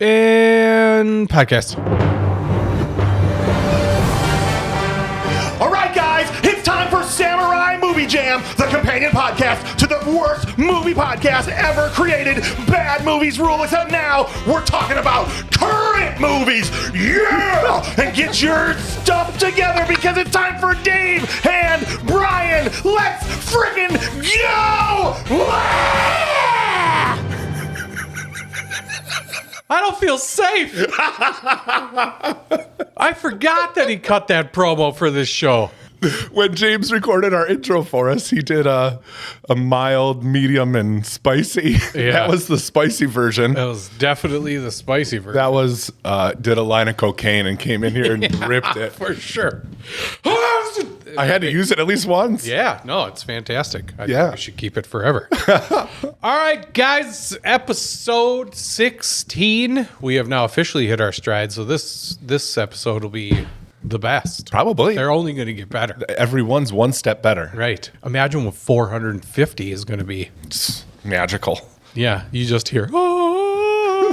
And podcast. All right, guys, it's time for Samurai Movie Jam, the companion podcast to the worst movie podcast ever created. Bad movies rule, except now we're talking about current movies. Yeah! And get your stuff together because it's time for Dave and Brian. Let's freaking go! I don't feel safe. I forgot that he cut that promo for this show. When James recorded our intro for us, he did a mild, medium, and spicy. Yeah. That was the spicy version. That was definitely the spicy version. That was, did a line of cocaine and came in here and ripped it. For sure. I had to use it at least once. Yeah, no, it's fantastic. I Yeah. think we should keep it forever. All right, guys, episode 16. We have now officially hit our stride, so this episode will be the best. Probably. They're only going to get better. Everyone's one step better. Right. Imagine what 450 is going to be. It's magical. Yeah, you just hear,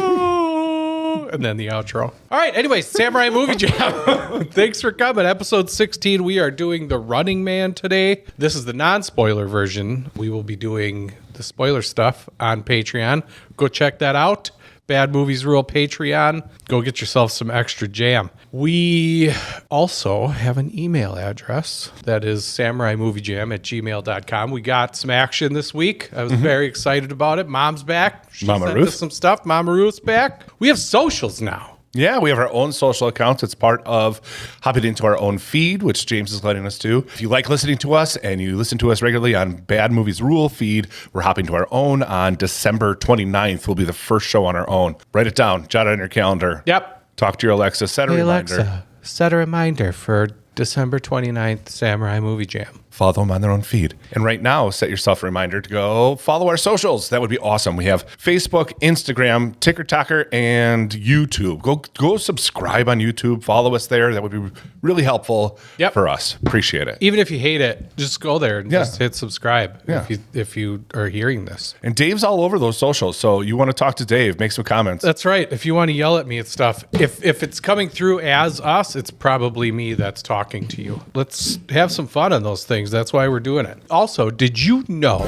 oh, and then the outro. All right, anyways, Samurai Movie Jam. Thanks for coming. Episode 16, we are doing The Running Man today. This is the non-spoiler version. We will be doing the spoiler stuff on Patreon. Go check that out. Bad Movies Rule Patreon. Go get yourself some extra jam. We also have an email address that is samuraimoviejam@gmail.com. We got some action this week. I was very excited about it. Mom's back. She Mama sent Ruth. us some stuff. Mama Ruth's back. We have socials now. Yeah, we have our own social accounts. It's part of hopping into our own feed, which James is letting us do. If you like listening to us and you listen to us regularly on Bad Movies Rule feed, we're hopping to our own on December 29th. Will be the first show on our own. Write it down. Jot it on your calendar. Yep. Talk to your Alexa. Set a reminder. Alexa, set a reminder for December 29th, Samurai Movie Jam. Follow them on their own feed. And right now, set yourself a reminder to go follow our socials. That would be awesome. We have Facebook, Instagram, TikTok, and YouTube. Go subscribe on YouTube. Follow us there. That would be really helpful for us. Appreciate it. Even if you hate it, just go there and just hit subscribe Yeah. if you are hearing this. And Dave's all over those socials. So you want to talk to Dave, make some comments. That's right. If you want to yell at me at stuff, if it's coming through as us, it's probably me that's talking to you. Let's have some fun on those things. That's why we're doing it. Also, did you know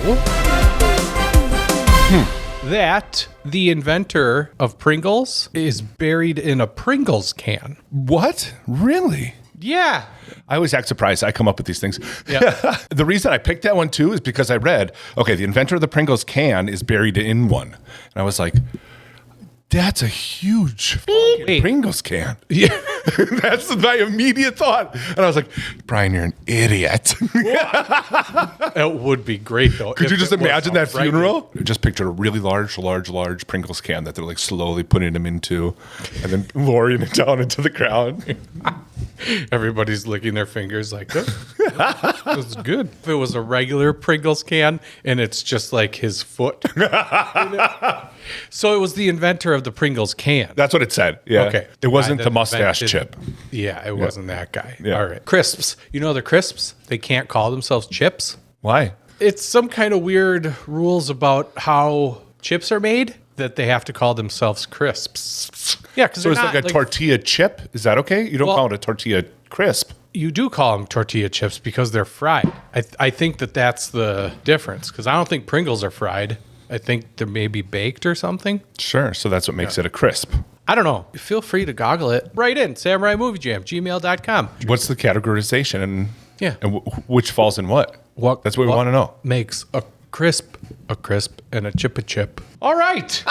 that the inventor of Pringles is buried in a Pringles can? What? Really? Yeah. I always act surprised. I come up with these things. Yeah. The reason I picked that one too is because I read, okay, the inventor of the Pringles can is buried in one. And I was like, that's a huge fucking Pringles can. Yeah. That's my immediate thought. And I was like, Brian, you're an idiot. It would be great, though. Could you if just it was imagine that outright. funeral? I just pictured a really large Pringles can that they're like slowly putting him into and then lowering it down into the ground. Everybody's licking their fingers like, that was good. If it was a regular Pringles can and it's just like his foot. So it was the inventor of the Pringles can. That's what it said. Yeah. Okay. It wasn't Guy the that mustache invented- chip. Yeah, it wasn't that guy. Yeah. All right. Crisps. You know the crisps? They can't call themselves chips. Why? It's some kind of weird rules about how chips are made that they have to call themselves crisps. Yeah, because So it's like a tortilla chip? Is that okay? You don't Well- call it a tortilla crisp. You do call them tortilla chips because they're fried. I think that's the difference because I don't think Pringles are fried. I think they're maybe baked or something. Sure. So that's what makes it a crisp. I don't know. Feel free to goggle it. Right in Samurai Movie Jam, gmail.com. What's the categorization and Yeah. and which falls in what? That's what we want to know. Makes a crisp, and a chip. All right.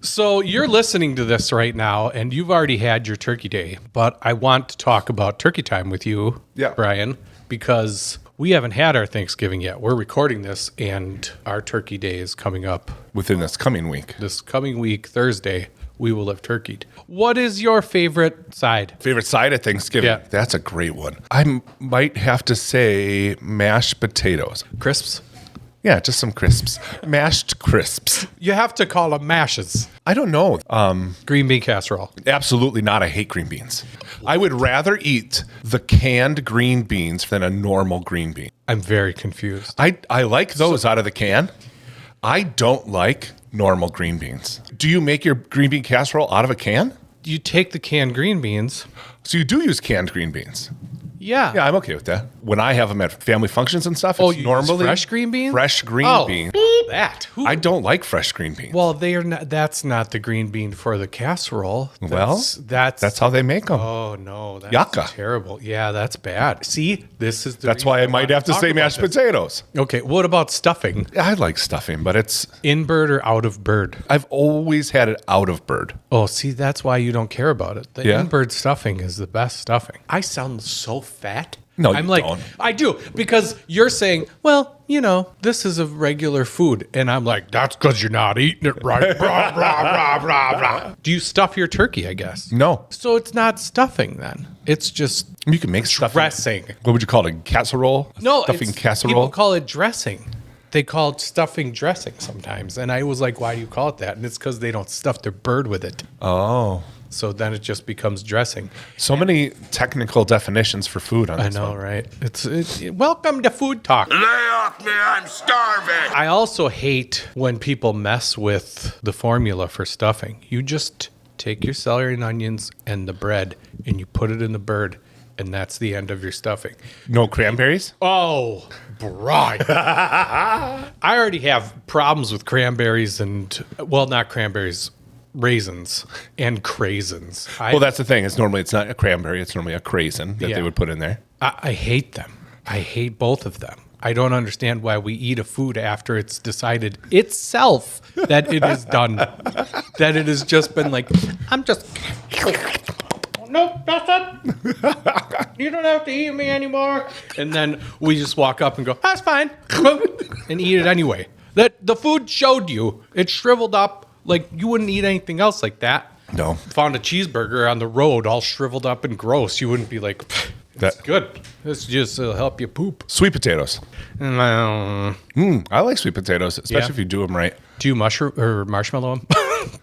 So you're listening to this right now, and you've already had your turkey day, but I want to talk about turkey time with you, Brian, because we haven't had our Thanksgiving yet. We're recording this, and our turkey day is coming up. Within this coming week. This coming week, Thursday, we will have turkeyed. What is your favorite side? Favorite side at Thanksgiving? Yeah. That's a great one. I might have to say mashed potatoes. Crisps? Yeah, just some crisps. Mashed crisps. You have to call them mashes. I don't know. Green bean casserole. Absolutely not. I hate green beans. I would rather eat the canned green beans than a normal green bean. I'm very confused. I like those out of the can. I don't like normal green beans. Do you make your green bean casserole out of a can? You take the canned green beans. So you do use canned green beans. Yeah. Yeah, I'm okay with that. When I have them at family functions and stuff, it's you normally use fresh green beans? Fresh green beans. That. Who? I don't like fresh green beans. Well, they are not. That's not the green bean for the casserole. That's how they make them. Oh no, that's Yucca. terrible. Yeah, that's bad. See, this is. That's why I might have to say mashed potatoes. Okay, what about stuffing? I like stuffing, but it's In bird or out of bird? I've always had it out of bird. Oh, see, that's why you don't care about it. The Yeah? in-bird stuffing is the best stuffing. I sound so fat. No, I'm you like, don't. I do, because you're saying, well, this is a regular food. And I'm like, that's because you're not eating it right. Blah, blah, blah, blah, blah. Do you stuff your turkey, I guess? No, So it's not stuffing then. It's just you can make stuffing. dressing. What would you call it? A casserole? No, stuffing it's, casserole. people call it dressing. They call it stuffing dressing sometimes. And I was like, why do you call it that? And it's because they don't stuff their bird with it. Oh, So then it just becomes dressing. so many technical definitions for food on I this know, one. right? It's welcome to Food Talk. Lay off me, I'm starving. I also hate when people mess with the formula for stuffing. You just take your celery and onions and the bread and you put it in the bird, and that's the end of your stuffing. No cranberries? Oh, Brian. I already have problems with cranberries and, well, not cranberries, raisins and craisins. Well, that's the thing. It's not a cranberry. It's normally a craisin that Yeah. they would put in there. I hate them. I hate both of them. I don't understand why we eat a food after it's decided itself that it is done. That it has just been like, I'm just... Nope, that's it. You don't have to eat me anymore. And then we just walk up and go, that's fine. And eat it anyway. That the food showed you. It shriveled up like you wouldn't eat anything else like that. No. Found a cheeseburger on the road all shriveled up and gross. You wouldn't be like, that's good. This just will help you poop. Sweet potatoes. Do I like sweet potatoes, especially Yeah. if you do them right. you mushroom or marshmallow them?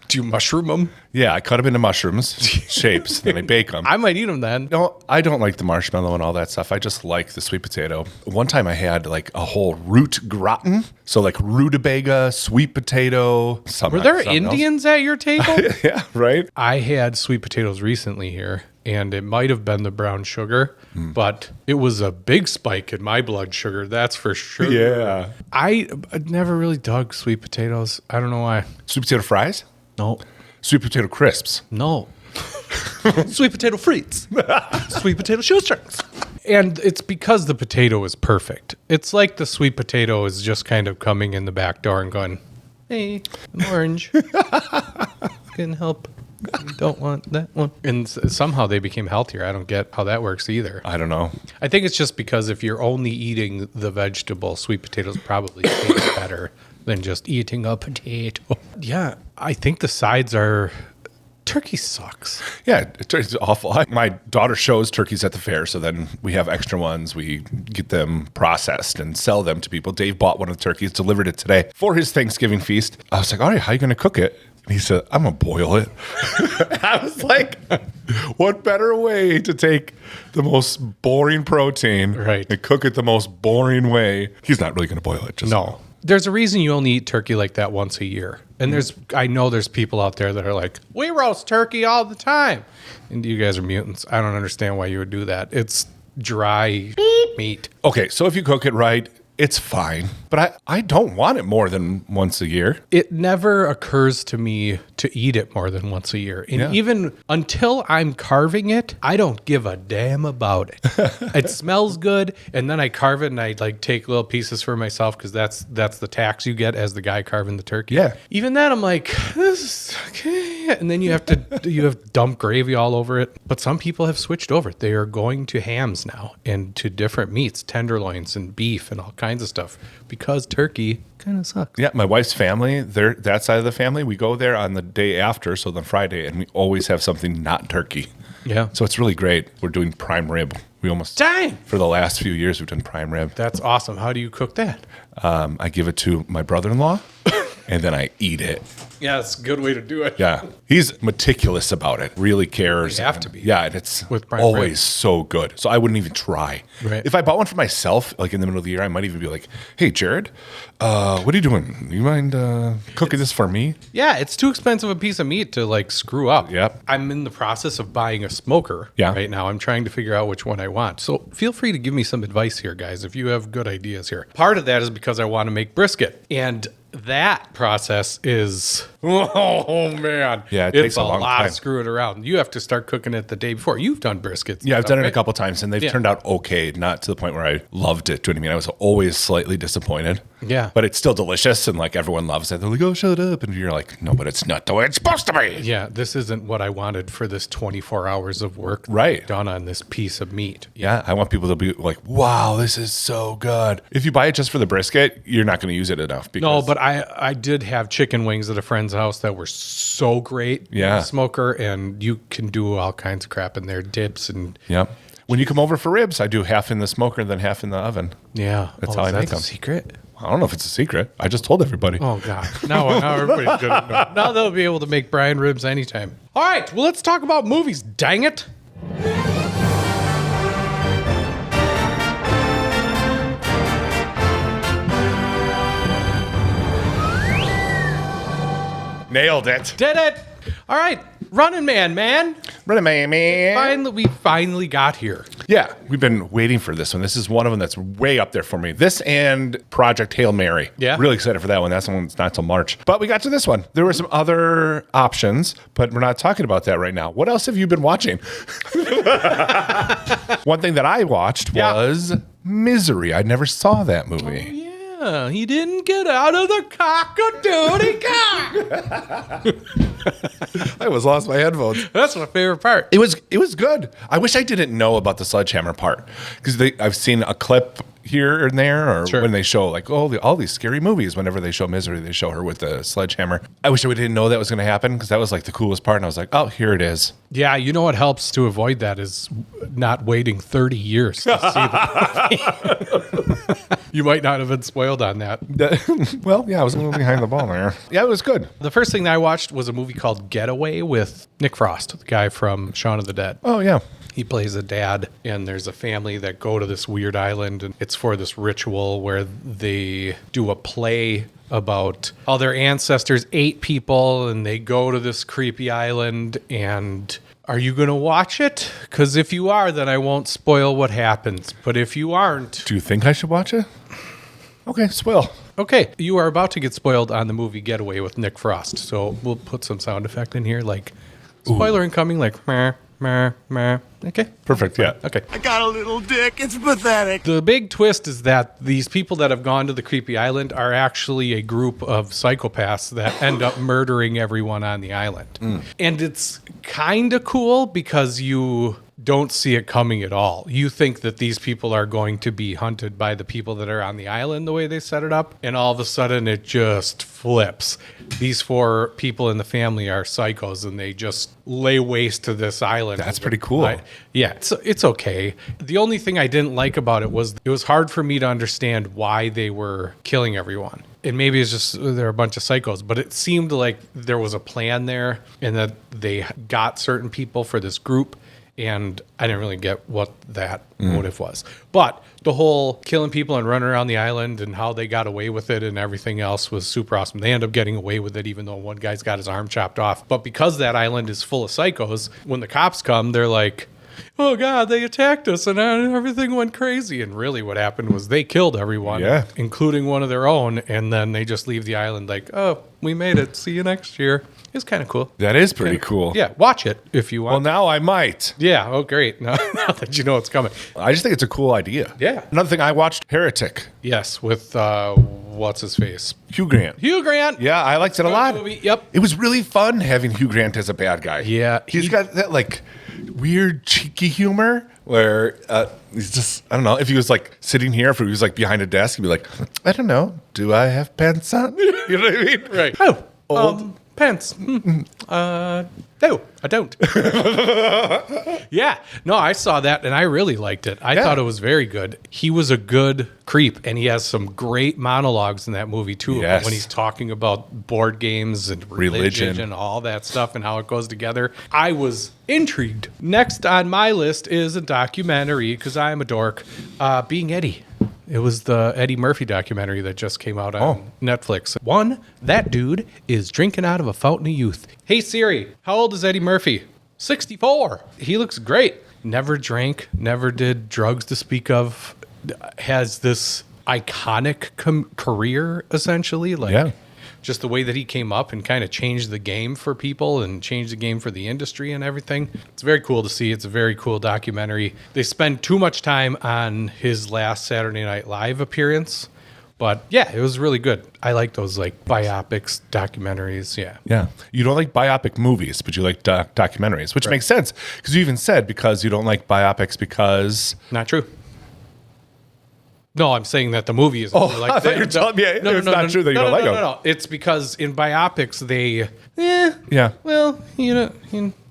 Do you mushroom them? Yeah, I cut them into mushrooms shapes, then I bake them. I might eat them then. No, I don't like the marshmallow and all that stuff. I just like the sweet potato. One time I had like a whole root gratin. So like rutabaga, sweet potato. Were there Indians at your table? Yeah, right? I had sweet potatoes recently here, and it might have been the brown sugar, but it was a big spike in my blood sugar. That's for sure. Yeah. I never really dug sweet potatoes. I don't know why. Sweet potato fries? No. Sweet potato crisps? No. Sweet potato frites. Sweet potato shoestrings. And it's because the potato is perfect. It's like the sweet potato is just kind of coming in the back door and going, hey, I'm orange. Can help. Don't want that one. And somehow they became healthier. I don't get how that works either. I don't know. I think it's just because if you're only eating the vegetable, sweet potatoes probably taste better than just eating a potato. Yeah, I think the sides are... Turkey sucks. Yeah, it's awful. My daughter shows turkeys at the fair, so then we have extra ones. We get them processed and sell them to people. Dave bought one of the turkeys, delivered it today for his Thanksgiving feast. I was like, all right, how are you going to cook it? And he said, I'm going to boil it. I was like, what better way to take the most boring protein and cook it the most boring way? He's not really going to boil it. Just No. There's a reason you only eat turkey like that once a year. And I know there's people out there that are like, we roast turkey all the time. And you guys are mutants. I don't understand why you would do that. It's dry meat. Okay, so if you cook it right, it's fine. But I don't want it more than once a year. It never occurs to me to eat it more than once a year. And even until I'm carving it, I don't give a damn about it. It smells good, and then I carve it and I like take little pieces for myself because that's the tax you get as the guy carving the turkey. Yeah. Even then I'm like, this is okay. And then you have dump gravy all over it. But some people have switched over. They are going to hams now and to different meats, tenderloins and beef and all kinds of stuff because turkey kind of sucks. Yeah, my wife's family, that side of the family, we go there on the day after, so the Friday, and we always have something not turkey. Yeah. So it's really great. We're doing prime rib. We almost, Dang! for the last few years, we've done prime rib. That's awesome. How do you cook that? I give it to my brother-in-law, and then I eat it. Yeah, it's a good way to do it. Yeah. He's meticulous about it, really cares. You have to be. Yeah, and it's With prime always rib. so good. So I wouldn't even try. Right. If I bought one for myself, like in the middle of the year, I might even be like, hey, Jared, what are you doing? You mind cooking this for me? Yeah, it's too expensive a piece of meat to like screw up. Yep. I'm in the process of buying a smoker right now. I'm trying to figure out which one I want. So feel free to give me some advice here, guys, if you have good ideas here. Part of that is because I want to make brisket. And that process is, oh man. Yeah, it it's takes a long lot time. of screwing around. You have to start cooking it the day before. You've done briskets. Yeah, I've and done stuff, it a right? couple times, and they've turned out okay. Not to the point where I loved it. Do you know what I mean? I was always slightly disappointed. Yeah. But it's still delicious, and like everyone loves it. They're like, oh, shut up. And you're like, no, but it's not the way it's supposed to be. Yeah, this isn't what I wanted for this 24 hours of work Right. done on this piece of meat. Yeah, I want people to be like, wow, this is so good. If you buy it just for the brisket, you're not going to use it enough. Because No, but I did have chicken wings at a friend's house that were so great. Yeah. In the smoker, and you can do all kinds of crap in there, dips and Yep. When you come over for ribs, I do half in the smoker and then half in the oven. yeah. That's how I make a them. secret. I don't know if it's a secret. I just told everybody. Oh God! Now everybody's gonna know. Now they'll be able to make Brian ribs anytime. All right. Well, let's talk about movies. Dang it! Nailed it. Did it! All right. Running Man. We finally got here. Yeah, we've been waiting for this one. This is one of them that's way up there for me. This and Project Hail Mary. Yeah. Really excited for that one. That's the one that's not till March. But we got to this one. There were some other options, but we're not talking about that right now. What else have you been watching? One thing that I watched was Misery. I never saw that movie. Yeah, he didn't get out of the cock-a-doodle cock. I almost lost my headphones. That's my favorite part. It was good. I wish I didn't know about the sledgehammer part because I've seen a clip here and there, or Sure. when they show like all these scary movies. Whenever they show Misery, they show her with the sledgehammer. I wish I didn't know that was going to happen because that was like the coolest part. And I was like, oh, here it is. Yeah, you know what helps to avoid that is not waiting 30 years to see the movie. You might not have been spoiled on that. Well, yeah, I was a little behind the ball there. Yeah, it was good. The first thing that I watched was a movie called Getaway with Nick Frost, the guy from Shaun of the Dead. Oh yeah. He plays a dad, and there's a family that go to this weird island, and it's for this ritual where they do a play about how their ancestors ate people, and they go to this creepy island. And are you going to watch it? Because if you are, then I won't spoil what happens. But if you aren't, Do you think I should watch it? Okay, spoil. okay, you are about to get spoiled on the movie Getaway with Nick Frost. So we'll put some sound effect in here, like spoiler incoming, like meh, meh, meh. Okay. Perfect. Yeah. Okay. I got a little dick. It's pathetic. The big twist is that these people that have gone to the creepy island are actually a group of psychopaths that end up murdering everyone on the island. And it's kind of cool because you don't see it coming at all. You think that these people are going to be hunted by the people that are on the island the way they set it up, and all of a sudden it just flips. These 4 people in the family are psychos, and they just lay waste to this island. That's pretty cool. Yeah, it's okay. The only thing I didn't like about it was hard for me to understand why they were killing everyone. And maybe it's just they're a bunch of psychos, but it seemed like there was a plan there and that they got certain people for this group. And I didn't really get what that motive was. But the whole killing people and running around the island and how they got away with it and everything else was super awesome. They end up getting away with it even though one guy's got his arm chopped off. But because that island is full of psychos, when the cops come, they're like, oh God, they attacked us and everything went crazy. And really what happened was they killed everyone, including one of their own. And then they just leave the island like, oh, we made it. See you next year. It's kind of cool. That is pretty cool. Yeah, watch it if you want. Well, now I might. Yeah. Oh, great. Now that you know it's coming. I just think it's a cool idea. Yeah. Another thing I watched, Heretic. Yes, with what's his face? Hugh Grant. Hugh Grant. Yeah, I liked it a lot. Movie. Yep. It was really fun having Hugh Grant as a bad guy. Yeah, He's got that like weird cheeky humor where he's just, I don't know, if he was like sitting here, if he was like behind a desk, he'd be like, I don't know, do I have pants on? You know what I mean? Right. Old Depends. No, I don't. Yeah. No, I saw that and I really liked it. I thought it was very good. He was a good creep and he has some great monologues in that movie too. Yes. When he's talking about board games and religion and all that stuff and how it goes together. I was intrigued. Next on my list is a documentary, because I am a dork, Being Eddie. It was the Eddie Murphy documentary that just came out on Netflix. That dude is drinking out of a fountain of youth. Hey Siri, how old is Eddie Murphy? 64. He looks great. Never drank, never did drugs to speak of. Has this iconic career, essentially. Just the way that he came up and kind of changed the game for people and changed the game for the industry and everything. It's very cool to see. It's a very cool documentary. They spend too much time on his last Saturday Night Live appearance. But yeah, it was really good. I like those like biopics, documentaries. Yeah. Yeah. You don't like biopic movies, but you like documentaries, which makes sense. Because you even said because you don't like biopics because... Not true. No, I'm saying that the movie is like I thought you were telling me it's not true that you don't like them. No. It's because in biopics they, Yeah. well,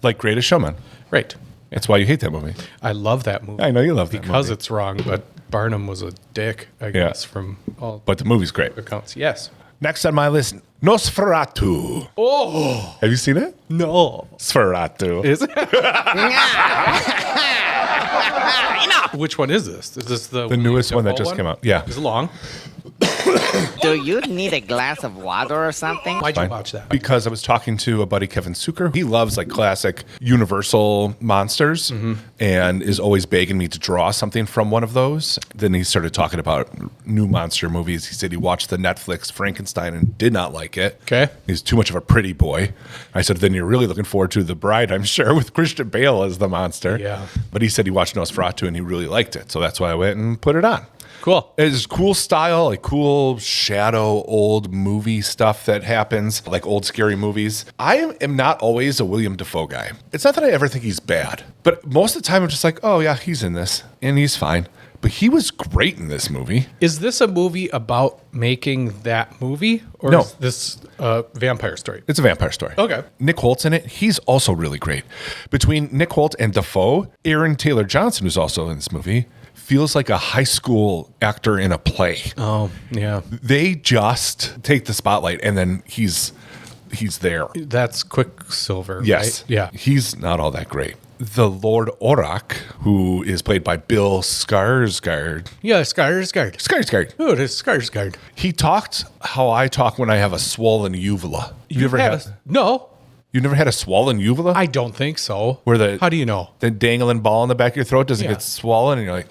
Like Greatest Showman. right. That's why you hate that movie. I love that movie. I know you love that because movie. it's wrong, but Barnum was a dick, I guess, from all But the movie's great. accounts. Yes. Next on my list, Nosferatu. Oh Have you seen it? no, Nosferatu. is it? Which one is this? Is this the newest one that just came out. Yeah. Is it long? Do you need a glass of water or something? Why'd you Fine. watch that? Because I was talking to a buddy, Kevin Suker. He loves like classic Universal monsters and is always begging me to draw something from one of those. Then he started talking about new monster movies. He said he watched the Netflix Frankenstein and did not like it. Okay. He's too much of a pretty boy. I said, then you're really looking forward to The Bride, I'm sure, with Christian Bale as the monster. Yeah. But he said he watched Nosferatu and he really liked it. So that's why I went and put it on. Cool. It's cool style, like cool shadow, old movie stuff that happens, like old scary movies. I am not always a William Dafoe guy. It's not that I ever think he's bad, but most of the time I'm just like, oh yeah, he's in this and he's fine. But he was great in this movie. Is this a movie about making that movie? Or No. is this a vampire story? It's a vampire story. Okay. Nick Holt's in it. He's also really great. Between Nick Holt and Dafoe, Aaron Taylor Johnson, who's also in this movie, feels like a high school actor in a play. Oh, yeah. They just take the spotlight and then he's there. That's Quicksilver, Yes. right? Yeah. He's not all that great. The Lord Auroch, who is played by Bill Skarsgård. Yeah, Skarsgård. Skarsgård. Oh, it is Skarsgård. He talked how I talk when I have a swollen uvula. You never had? No, You never had a swollen uvula? I don't think so. Where How do you know? the dangling ball in the back of your throat doesn't Yeah. get swollen, and you're like,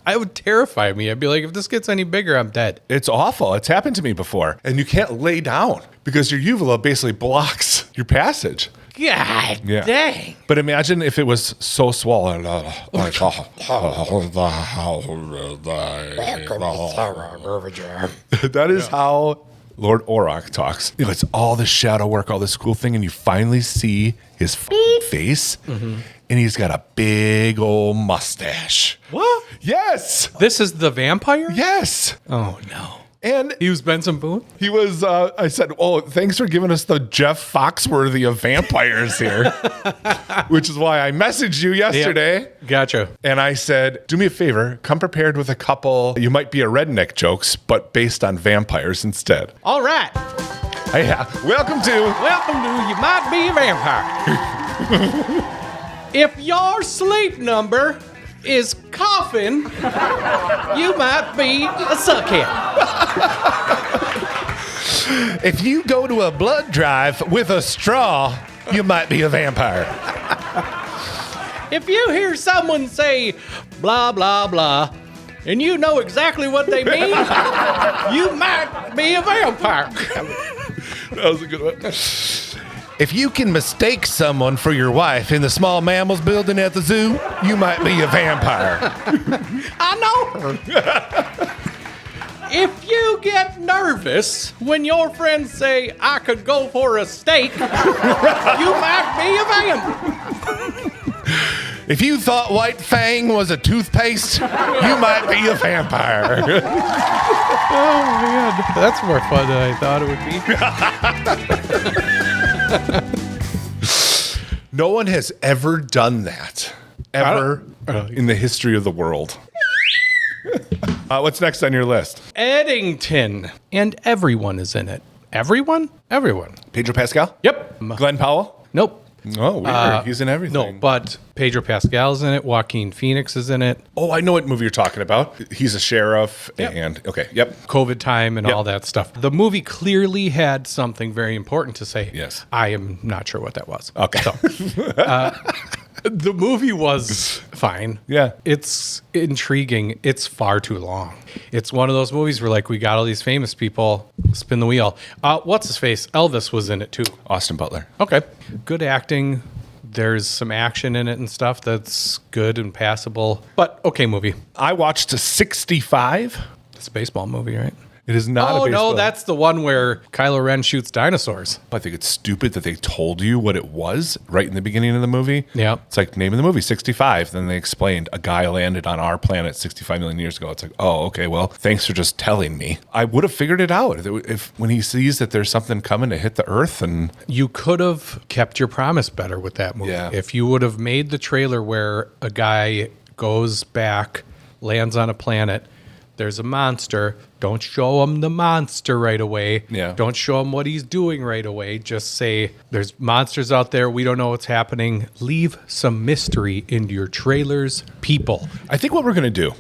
It would terrify me. I'd be like, if this gets any bigger, I'm dead. it's awful. It's happened to me before, and you can't lay down because your uvula basically blocks your passage. God Yeah. dang. But imagine if it was so swollen. Like, that is how Lord Auroch talks. You know, it's all this shadow work, all this cool thing, and you finally see his face, and he's got a big old mustache. What? Yes! This is the vampire? Yes! Oh, no. And He was Benson Boone? he was, I said, oh, thanks for giving us the Jeff Foxworthy of vampires here, which is why I messaged you yesterday. Gotcha. And I said, do me a favor, come prepared with a couple, you might be a redneck jokes, but based on vampires instead. All right. Yeah. Welcome to Welcome to You Might Be a Vampire. If your sleep number is coughing, you might be a suckhead. If you go to a blood drive with a straw, you might be a vampire. If you hear someone say blah, blah, blah, and you know exactly what they mean, you might be a vampire. That was a good one. If you can mistake someone for your wife in the small mammals building at the zoo, you might be a vampire. I know her. If you get nervous when your friends say, I could go for a steak, you might be a vampire. If you thought White Fang was a toothpaste, you might be a vampire. Oh man, that's more fun than I thought it would be. No one has ever done that. Ever don't- in the history of the world. What's next on your list? Eddington, and everyone is in it. Everyone? Everyone. Pedro Pascal? Yep. Glen Powell? Nope. Oh, weird. He's in everything. No, but Pedro Pascal's in it. Joaquin Phoenix is in it. Oh, I know what movie you're talking about. He's a sheriff Yep. and okay, yep. COVID time and Yep. all that stuff. The movie clearly had something very important to say. Yes. I am not sure what that was. Okay. So, the movie was fine. Yeah. It's intriguing. It's far too long. It's one of those movies where, like, we got all these famous people, spin the wheel. What's his face? Elvis was in it, too. Austin Butler. Okay. Good acting. There's some action in it and stuff that's good and passable. But okay movie. I watched 65. It's a baseball movie, right? It is not a Oh, baseball. no, that's the one where Kylo Ren shoots dinosaurs. I think it's stupid that they told you what it was right in the beginning of the movie. Yeah. It's like, name of the movie, 65. Then they explained a guy landed on our planet 65 million years ago. It's like, oh, okay, well, thanks for just telling me. I would have figured it out if when he sees that there's something coming to hit the Earth and You could have kept your promise better with that movie. Yeah. If you would have made the trailer where a guy goes back, lands on a planet, there's a monster. Don't show him the monster right away. Yeah. Don't show him what he's doing right away. Just say, there's monsters out there. We don't know what's happening. Leave some mystery into your trailers, people. I think what we're going to do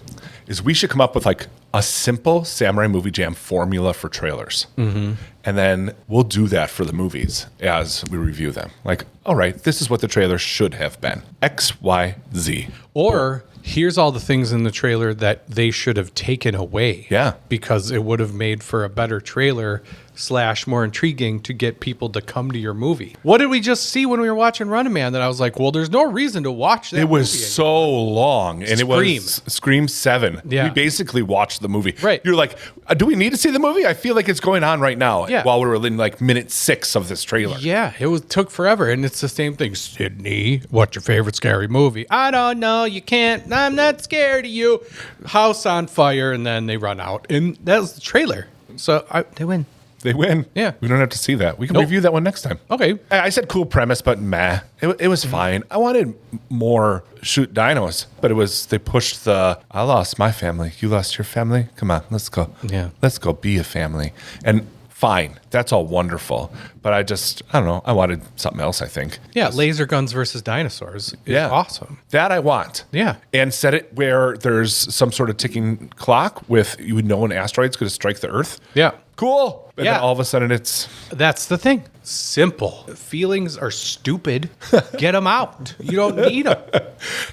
is we should come up with like a simple Samurai Movie Jam formula for trailers. Mm-hmm. And then we'll do that for the movies as we review them. Like, all right, this is what the trailer should have been. X, Y, Z. Or here's all the things in the trailer that they should have taken away. Yeah. Because it would have made for a better trailer / more intriguing to get people to come to your movie. What did we just see when we were watching Running Man that I was like, well, there's no reason to watch that It was movie so long. And it was Scream 7. Yeah. We basically watched the movie. Right. You're like, do we need to see the movie? I feel like it's going on right now. Yeah. While we were in like minute 6 of this trailer. Yeah, took forever, and it's the same thing. Sydney, what's your favorite scary movie? I don't know. You can't. I'm not scared of you. House on fire, and then they run out, and that was the trailer. So they win. They win. Yeah. We don't have to see that. We can Nope. review that one next time. Okay. I said cool premise, but meh. It was fine. I wanted more shoot dinos, but they pushed I lost my family. You lost your family? Come on, let's go. Yeah. Let's go be a family. And fine. That's all wonderful. But I don't know. I wanted something else, I think. Yeah, laser guns versus dinosaurs is Yeah. awesome. That I want. Yeah. And set it where there's some sort of ticking clock with you would know an asteroid's going to strike the Earth. Yeah. Cool. And Yeah. then all of a sudden it's That's the thing. Simple. Feelings are stupid. Get them out. You don't need them.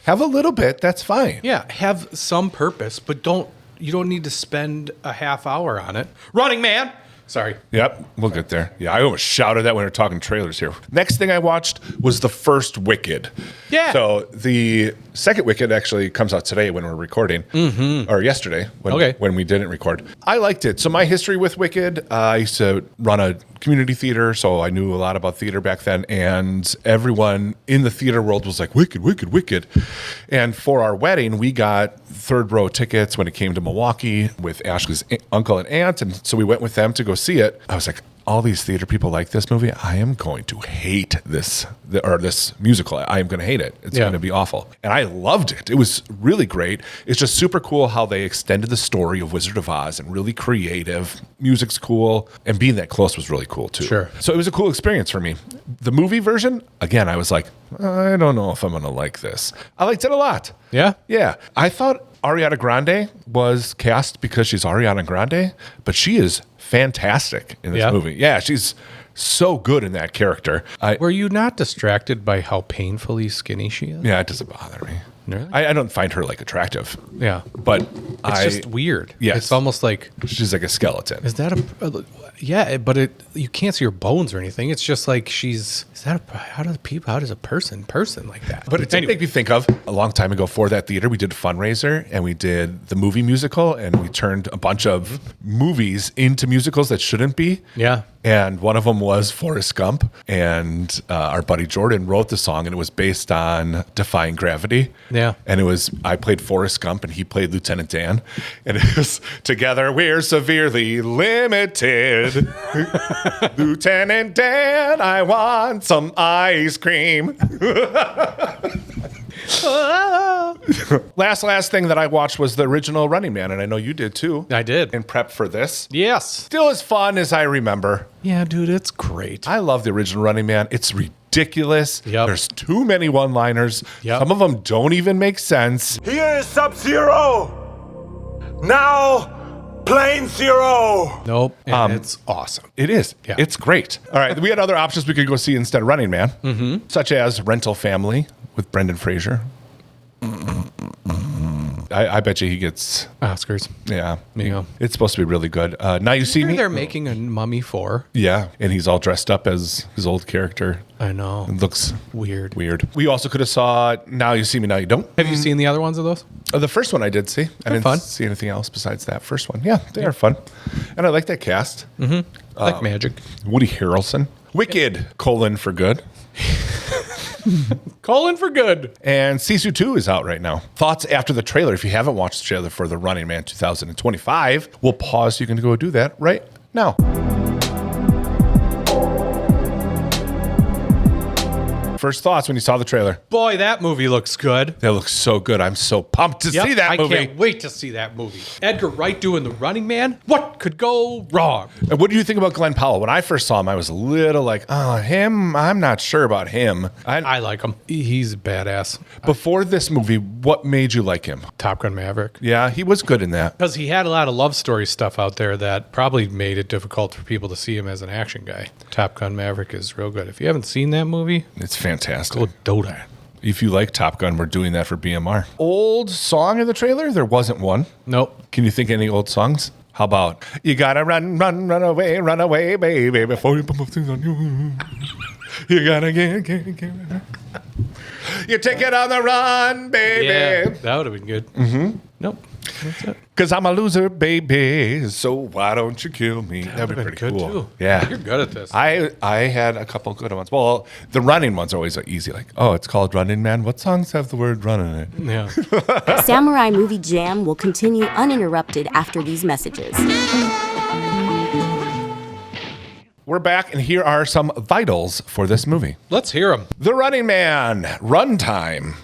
have a little bit. That's fine. Yeah, have some purpose, but you don't need to spend a half hour on it. Running Man. Sorry. Yep, we'll get there. Yeah, I almost shouted that when we were talking trailers here. Next thing I watched was the first Wicked. Yeah. So the second Wicked actually comes out today when we're recording, or yesterday when we didn't record. I liked it. So my history with Wicked, I used to run a community theater, so I knew a lot about theater back then, and everyone in the theater world was like, Wicked, Wicked, Wicked. And for our wedding, we got third row tickets when it came to Milwaukee with Ashley's uncle and aunt, and so we went with them to go see it. I was like, all these theater people like this movie. I am going to hate this musical. I am going to hate it. It's going to be awful. And I loved it. It was really great. It's just super cool how they extended the story of Wizard of Oz and really creative. Music's cool. And being that close was really cool too. Sure. So it was a cool experience for me. The movie version, again, I was like, I don't know if I'm going to like this. I liked it a lot. Yeah? Yeah. I thought Ariana Grande was cast because she's Ariana Grande, but she is fantastic in this movie. Yeah, she's so good in that character. Were you not distracted by how painfully skinny she is? Yeah, it doesn't bother me. Really? I don't find her like attractive. Yeah. But It's just weird. Yes. It's almost like, she's like a skeleton. is that yeah, but you can't see her bones or anything. It's just like is Is that how does a person like that? But it did make me think of a long time ago for that theater. We did a fundraiser and we did the movie musical, and we turned a bunch of movies into musicals that shouldn't be. Yeah. And one of them was Forrest Gump, and our buddy Jordan wrote the song, and it was based on Defying Gravity. Yeah. And I played Forrest Gump, and he played Lieutenant Dan. And it was, together we're severely limited. Lieutenant Dan, I want some ice cream. Last thing that I watched was the original Running Man, and I know you did too. I did. In prep for this. Yes. Still as fun as I remember. Yeah, dude, it's great. I love the original Running Man. It's ridiculous. Yep. There's too many one-liners. Yep. Some of them don't even make sense. Here is Sub-Zero. Now, Plane Zero. Nope. And it's awesome. It is. Yeah. It's great. All right. We had other options we could go see instead of Running Man, such as Rental Family with Brendan Fraser. I bet you he gets Oscars. Yeah. There you go. It's supposed to be really good. Now You See Me. They're making a Mummy 4. Yeah. And he's all dressed up as his old character. I know. It looks Weird. We also could have saw Now You See Me, Now You Don't. Have you seen the other ones of those? The first one I did see. I didn't fun. see anything else besides that first one. Yeah, they are fun. And I like that cast. Like Magic. Woody Harrelson. Wicked, for good. Calling for good. And Sisu 2 is out right now. Thoughts after the trailer. If you haven't watched the trailer for The Running Man 2025, we'll pause so you can go do that right now. First thoughts when you saw the trailer. Boy, that movie looks good. That looks so good. I'm so pumped to see that movie. I can't wait to see that movie. Edgar Wright doing The Running Man. What could go wrong? And what do you think about Glen Powell? When I first saw him, I was a little like, oh, him? I'm not sure about him. I like him. He's badass. Before this movie, what made you like him? Top Gun Maverick. Yeah, he was good in that. Because he had a lot of love story stuff out there that probably made it difficult for people to see him as an action guy. Top Gun Maverick is real good. If you haven't seen that movie, It's fantastic. go do that. If you like Top Gun, we're doing that for BMR. Old song in the trailer? There wasn't one. Nope. Can you think of any old songs? How about, you gotta run away, baby, before you put things on you. You gotta get. You take it on the run, baby. Yeah, that would have been good. Mm-hmm. Nope. That's it. Because I'm a loser, baby, so why don't you kill me? That'd be Would've pretty been good, cool. too. Yeah. You're good at this. I had a couple good ones. Well, the running ones are always easy. Like, oh, it's called Running Man. What songs have the word run in it? Yeah. Samurai Movie Jam will continue uninterrupted after these messages. We're back, and here are some vitals for this movie. Let's hear him. The Running Man, runtime,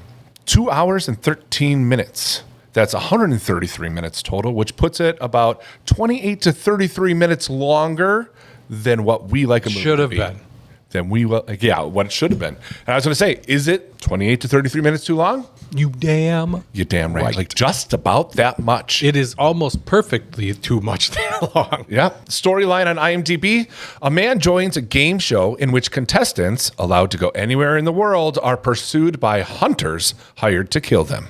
2 hours and 13 minutes. That's 133 minutes total, which puts it about 28 to 33 minutes longer than what we like a movie Should have to be. been. Than we will, yeah, what it should have been. And I was going to say, is it 28 to 33 minutes too long? You damn. You're damn right. Right. Like just about that much. It is almost perfectly too much that long. Yeah. Storyline on IMDb. A man joins a game show in which contestants, allowed to go anywhere in the world, are pursued by hunters hired to kill them.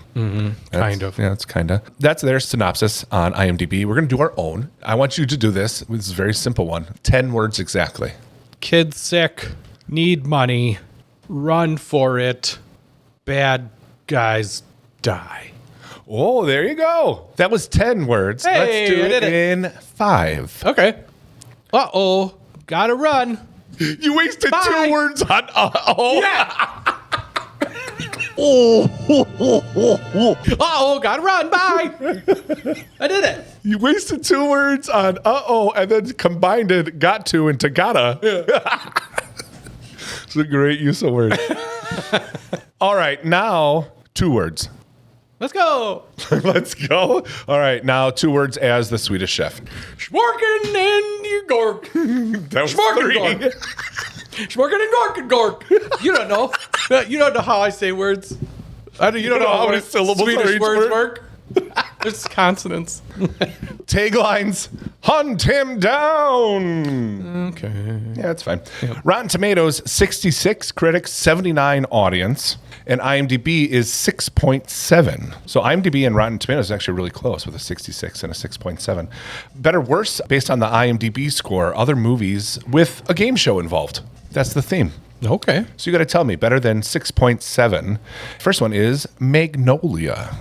Kind of. Yeah, it's kind of. That's their synopsis on IMDb. We're going to do our own. I want you to do this. This is a very simple one. 10 words exactly. Kid sick. Need money. Run for it. Bad guys die. Oh, there you go. That was 10 words. Hey, Let's do I it did it. in 5. Okay. Uh-oh. Gotta run. You wasted Bye. 2 words on uh-oh. Yeah. Uh-oh. Gotta run. Bye. I did it. You wasted 2 words on uh-oh and then combined it, got to, into gotta. It's a great use of words. All right, now 2 words. Let's go. Let's go. All right, now 2 words as the Swedish chef. Schmorken and your gork. That was Schmorken 3. gork. Schmorken and gork and gork. You don't know. You don't know how I say words. You don't know how many syllables are Swedish each words word? work. It's consonants. Taglines, hunt him down. Okay. Yeah, that's fine. Rotten Tomatoes, 66 critics, 79 audience, and IMDb is 6.7. So IMDb and Rotten Tomatoes is actually really close with a 66 and a 6.7. Better, worse, based on the IMDb score, other movies with a game show involved. That's the theme. Okay. So you got to tell me, better than 6.7. First one is Magnolia.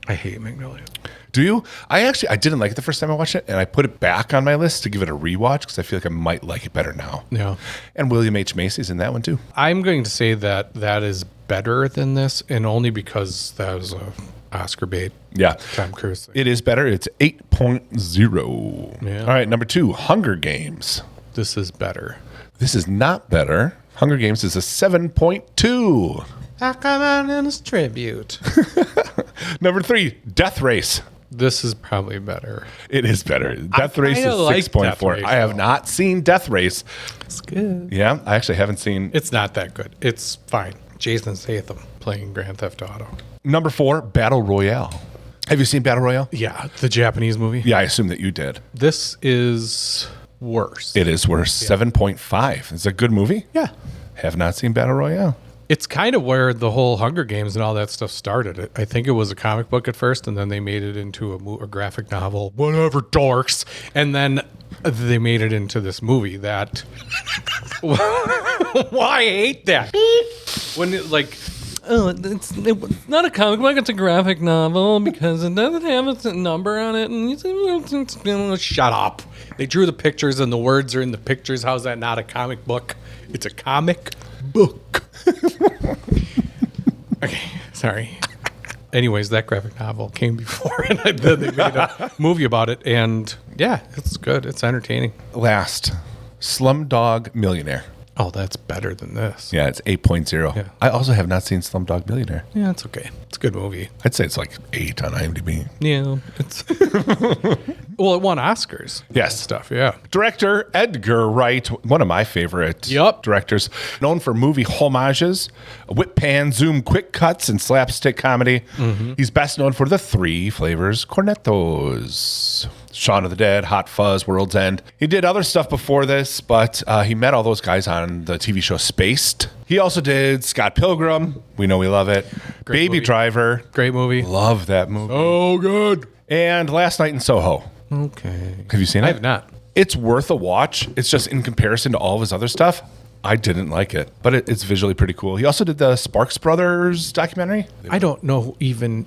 I hate Magnolia. Do you? I didn't like it the first time I watched it, and I put it back on my list to give it a rewatch because I feel like I might like it better now. Yeah. And William H. Macy's in that one too. I'm going to say that is better than this, and only because that was a Oscar bait. Yeah. Tom Cruise thing. It is better. It's 8.0. Yeah. All right, number 2, Hunger Games. This is better. This is not better. Hunger Games is a 7.2. How come on in this tribute? Number 3, Death Race. This is probably better. It is better. Death Race is kinda like 6.4. Death Race, I have though. not seen Death Race. It's good. Yeah, I actually haven't seen. It's not that good. It's fine. Jason Statham playing Grand Theft Auto. Number 4, Battle Royale. Have you seen Battle Royale? Yeah, the Japanese movie. Yeah, I assume that you did. This is worse. It is worse. 7.5. It's a good movie. Yeah. Have not seen Battle Royale. It's kind of where the whole Hunger Games and all that stuff started. I think it was a comic book at first, and then they made it into a graphic novel. Whatever, dorks. And then they made it into this movie that... Why I hate that? When it, like... Oh, it's not a comic book, it's a graphic novel because it doesn't have a number on it. And shut up. They drew the pictures and the words are in the pictures. How's that not a comic book? It's a comic book. Okay, sorry. Anyways, that graphic novel came before, and then they made a movie about it. And yeah, it's good. It's entertaining. Last, Slumdog Millionaire. Oh, that's better than this. Yeah, it's 8.0. Yeah. I also have not seen Slumdog Millionaire. Yeah, it's okay. It's a good movie. I'd say it's like 8 on IMDb. Yeah, it's well, it won Oscars. Yes. Stuff. Yeah. Director Edgar Wright, one of my favorite Yup. directors, known for movie homages, whip pan, zoom, quick cuts, and slapstick comedy. He's best known for the 3 flavors cornetos. Shaun of the Dead, Hot Fuzz, World's End. He did other stuff before this, but he met all those guys on the TV show Spaced. He also did Scott Pilgrim. We know we love it. Great Baby movie. Driver. Great movie. Love that movie. Oh, good. And Last Night in Soho. Okay. Have you seen it? I have not. It's worth a watch. It's just in comparison to all of his other stuff, I didn't like it, but it's visually pretty cool. He also did the Sparks Brothers documentary. I don't know even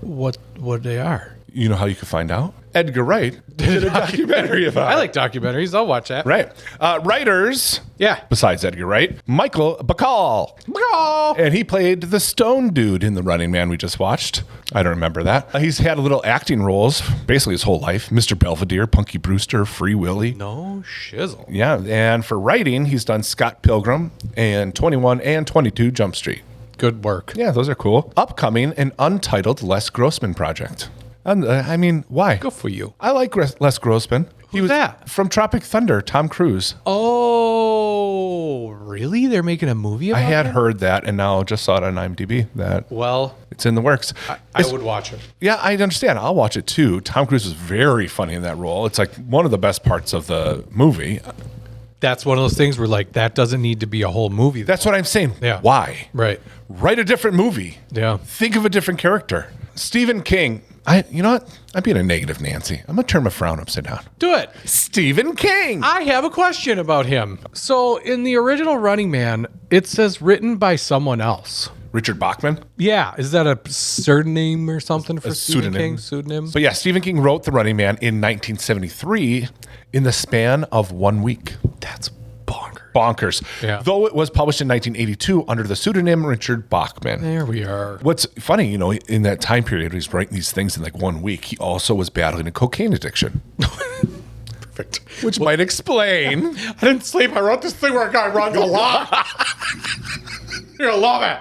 what they are. You know how you could find out? Edgar Wright did a documentary about I it. like documentaries. I'll watch that. Right. Writers, Yeah. besides Edgar Wright, Michael Bacall. And he played the stone dude in The Running Man we just watched. I don't remember that. He's had little acting roles basically his whole life. Mr. Belvedere, Punky Brewster, Free Willy. No shizzle. Yeah, and for writing, he's done Scott Pilgrim and 21 and 22 Jump Street. Good work. Yeah, those are cool. Upcoming, an untitled Les Grossman project. I mean, why? Good for you. I like Les Grossman. Who's that? From Tropic Thunder, Tom Cruise. Oh, really? They're making a movie about I had him? heard that, and now just saw it on IMDb that Well, it's in the works. I would watch it. Yeah, I understand. I'll watch it too. Tom Cruise is very funny in that role. It's like one of the best parts of the movie. That's one of those things where, like, that doesn't need to be a whole movie. That's what I'm saying. Yeah. Why? Right. Write a different movie. Yeah. Think of a different character. Stephen King. You know what? I'm being a negative Nancy. I'm going to turn my frown upside down. Do it. Stephen King. I have a question about him. So, in the original Running Man, it says written by someone else. Richard Bachman. Yeah. Is that a surname or something for A Stephen pseudonym. King? Pseudonym? But yeah, Stephen King wrote The Running Man in 1973 in the span of 1 week. That's bonkers. Bonkers. Yeah. Though it was published in 1982 under the pseudonym Richard Bachman. There we are. What's funny, in that time period, he's writing these things in like 1 week. He also was battling a cocaine addiction. Perfect. Which might explain. I didn't sleep. I wrote this thing where a guy runs a lot. You're going to love it.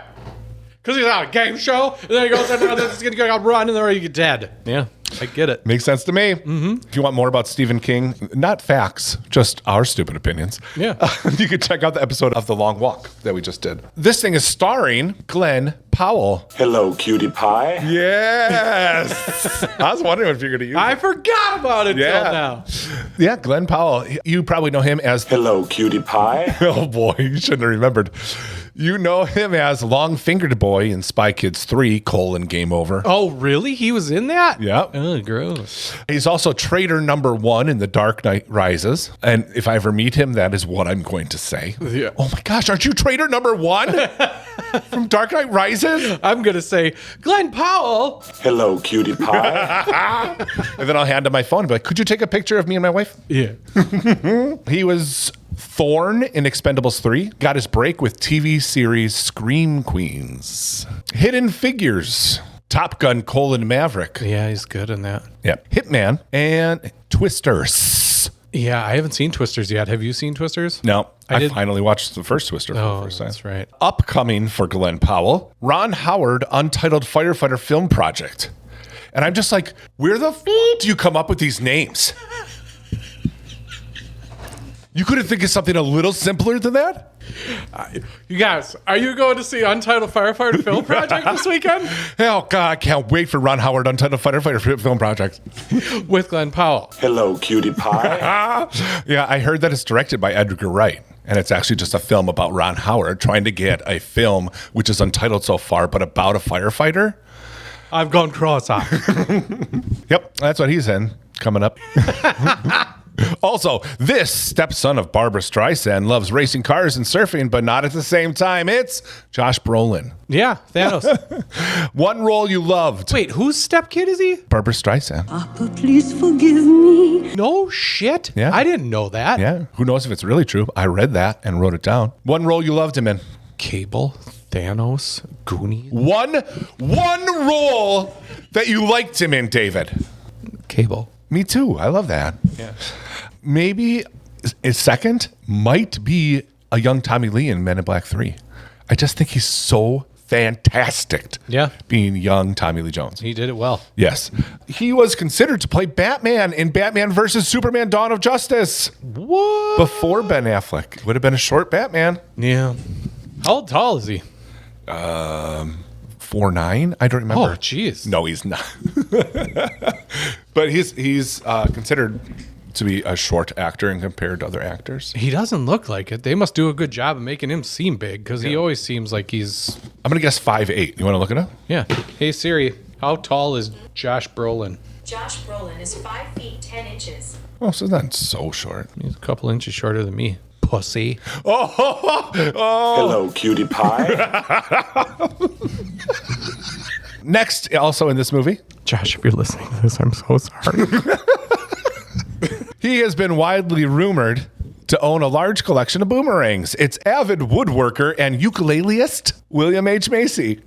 Because he's on a game show, and then he goes, and then he's going to go run, and then you get dead. Yeah, I get it. Makes sense to me. If you want more about Stephen King, not facts, just our stupid opinions. Yeah. You can check out the episode of The Long Walk that we just did. This thing is starring Glen Powell. Hello, Cutie Pie. Yes. I was wondering if you're going to use I it. forgot about it Yeah. till now. Yeah, Glen Powell. You probably know him as Hello, Cutie Pie. Oh boy, you shouldn't have remembered. You know him as Long-Fingered Boy in Spy Kids 3, Game Over. Oh, really? He was in that? Yeah. Oh, gross. He's also traitor number 1 in The Dark Knight Rises. And if I ever meet him, that is what I'm going to say. Yeah. Oh my gosh, aren't you traitor number 1 from Dark Knight Rises? I'm going to say, Glen Powell. Hello, Cutie Pie. And then I'll hand him my phone and be like, could you take a picture of me and my wife? Yeah. He was Thorn in Expendables 3. Got his break with TV series Scream Queens. Hidden Figures. Top Gun: Maverick. Yeah, he's good in that. Yeah. Hitman and Twisters. Yeah, I haven't seen Twisters yet. Have you seen Twisters? No, I did- finally watched the first Twister for the first time. That's right. Upcoming for Glen Powell, Ron Howard Untitled Firefighter Film Project. And I'm just like, where the f*** do you come up with these names? You couldn't think of something a little simpler than that? You guys, are you going to see Untitled Firefighter Film Project this weekend? Oh, God, I can't wait for Ron Howard Untitled Firefighter Film Project. With Glen Powell. Hello, Cutie Pie. Yeah, I heard that it's directed by Edgar Wright. And it's actually just a film about Ron Howard trying to get a film, which is untitled so far, but about a firefighter. I've gone cross-eyed. Yep, that's what he's in. Coming up. Also, this stepson of Barbara Streisand loves racing cars and surfing, but not at the same time. It's Josh Brolin. Yeah, Thanos. One role you loved. Wait, whose stepkid is he? Barbara Streisand. Papa, please forgive me. No shit. Yeah. I didn't know that. Yeah, who knows if it's really true? I read that and wrote it down. One role you loved him in. Cable, Thanos, Goonies. One role that you liked him in, David. Cable. Me too. I love that. Yeah. Maybe his second might be a young Tommy Lee in Men in Black 3. I just think he's so fantastic. Yeah. Being young Tommy Lee Jones. He did it well. Yes. He was considered to play Batman in Batman versus Superman Dawn of Justice. What? Before Ben Affleck. Would have been a short Batman. Yeah. How tall is he? 4'9"? I don't remember. Oh, jeez. No, he's not. But he's considered to be a short actor and compared to other actors. He doesn't look like it. They must do a good job of making him seem big because he always seems like he's... I'm going to guess 5'8". You want to look it up? Yeah. Hey, Siri, how tall is Josh Brolin? Josh Brolin is 5 feet 10 inches. Oh, so that's so short. He's a couple inches shorter than me. Pussy. Hello, Cutie Pie. Next, also in this movie, Josh, if you're listening to this, I'm so sorry. he has been widely rumored to own a large collection of boomerangs. It's avid woodworker and ukuleleist William H. Macy.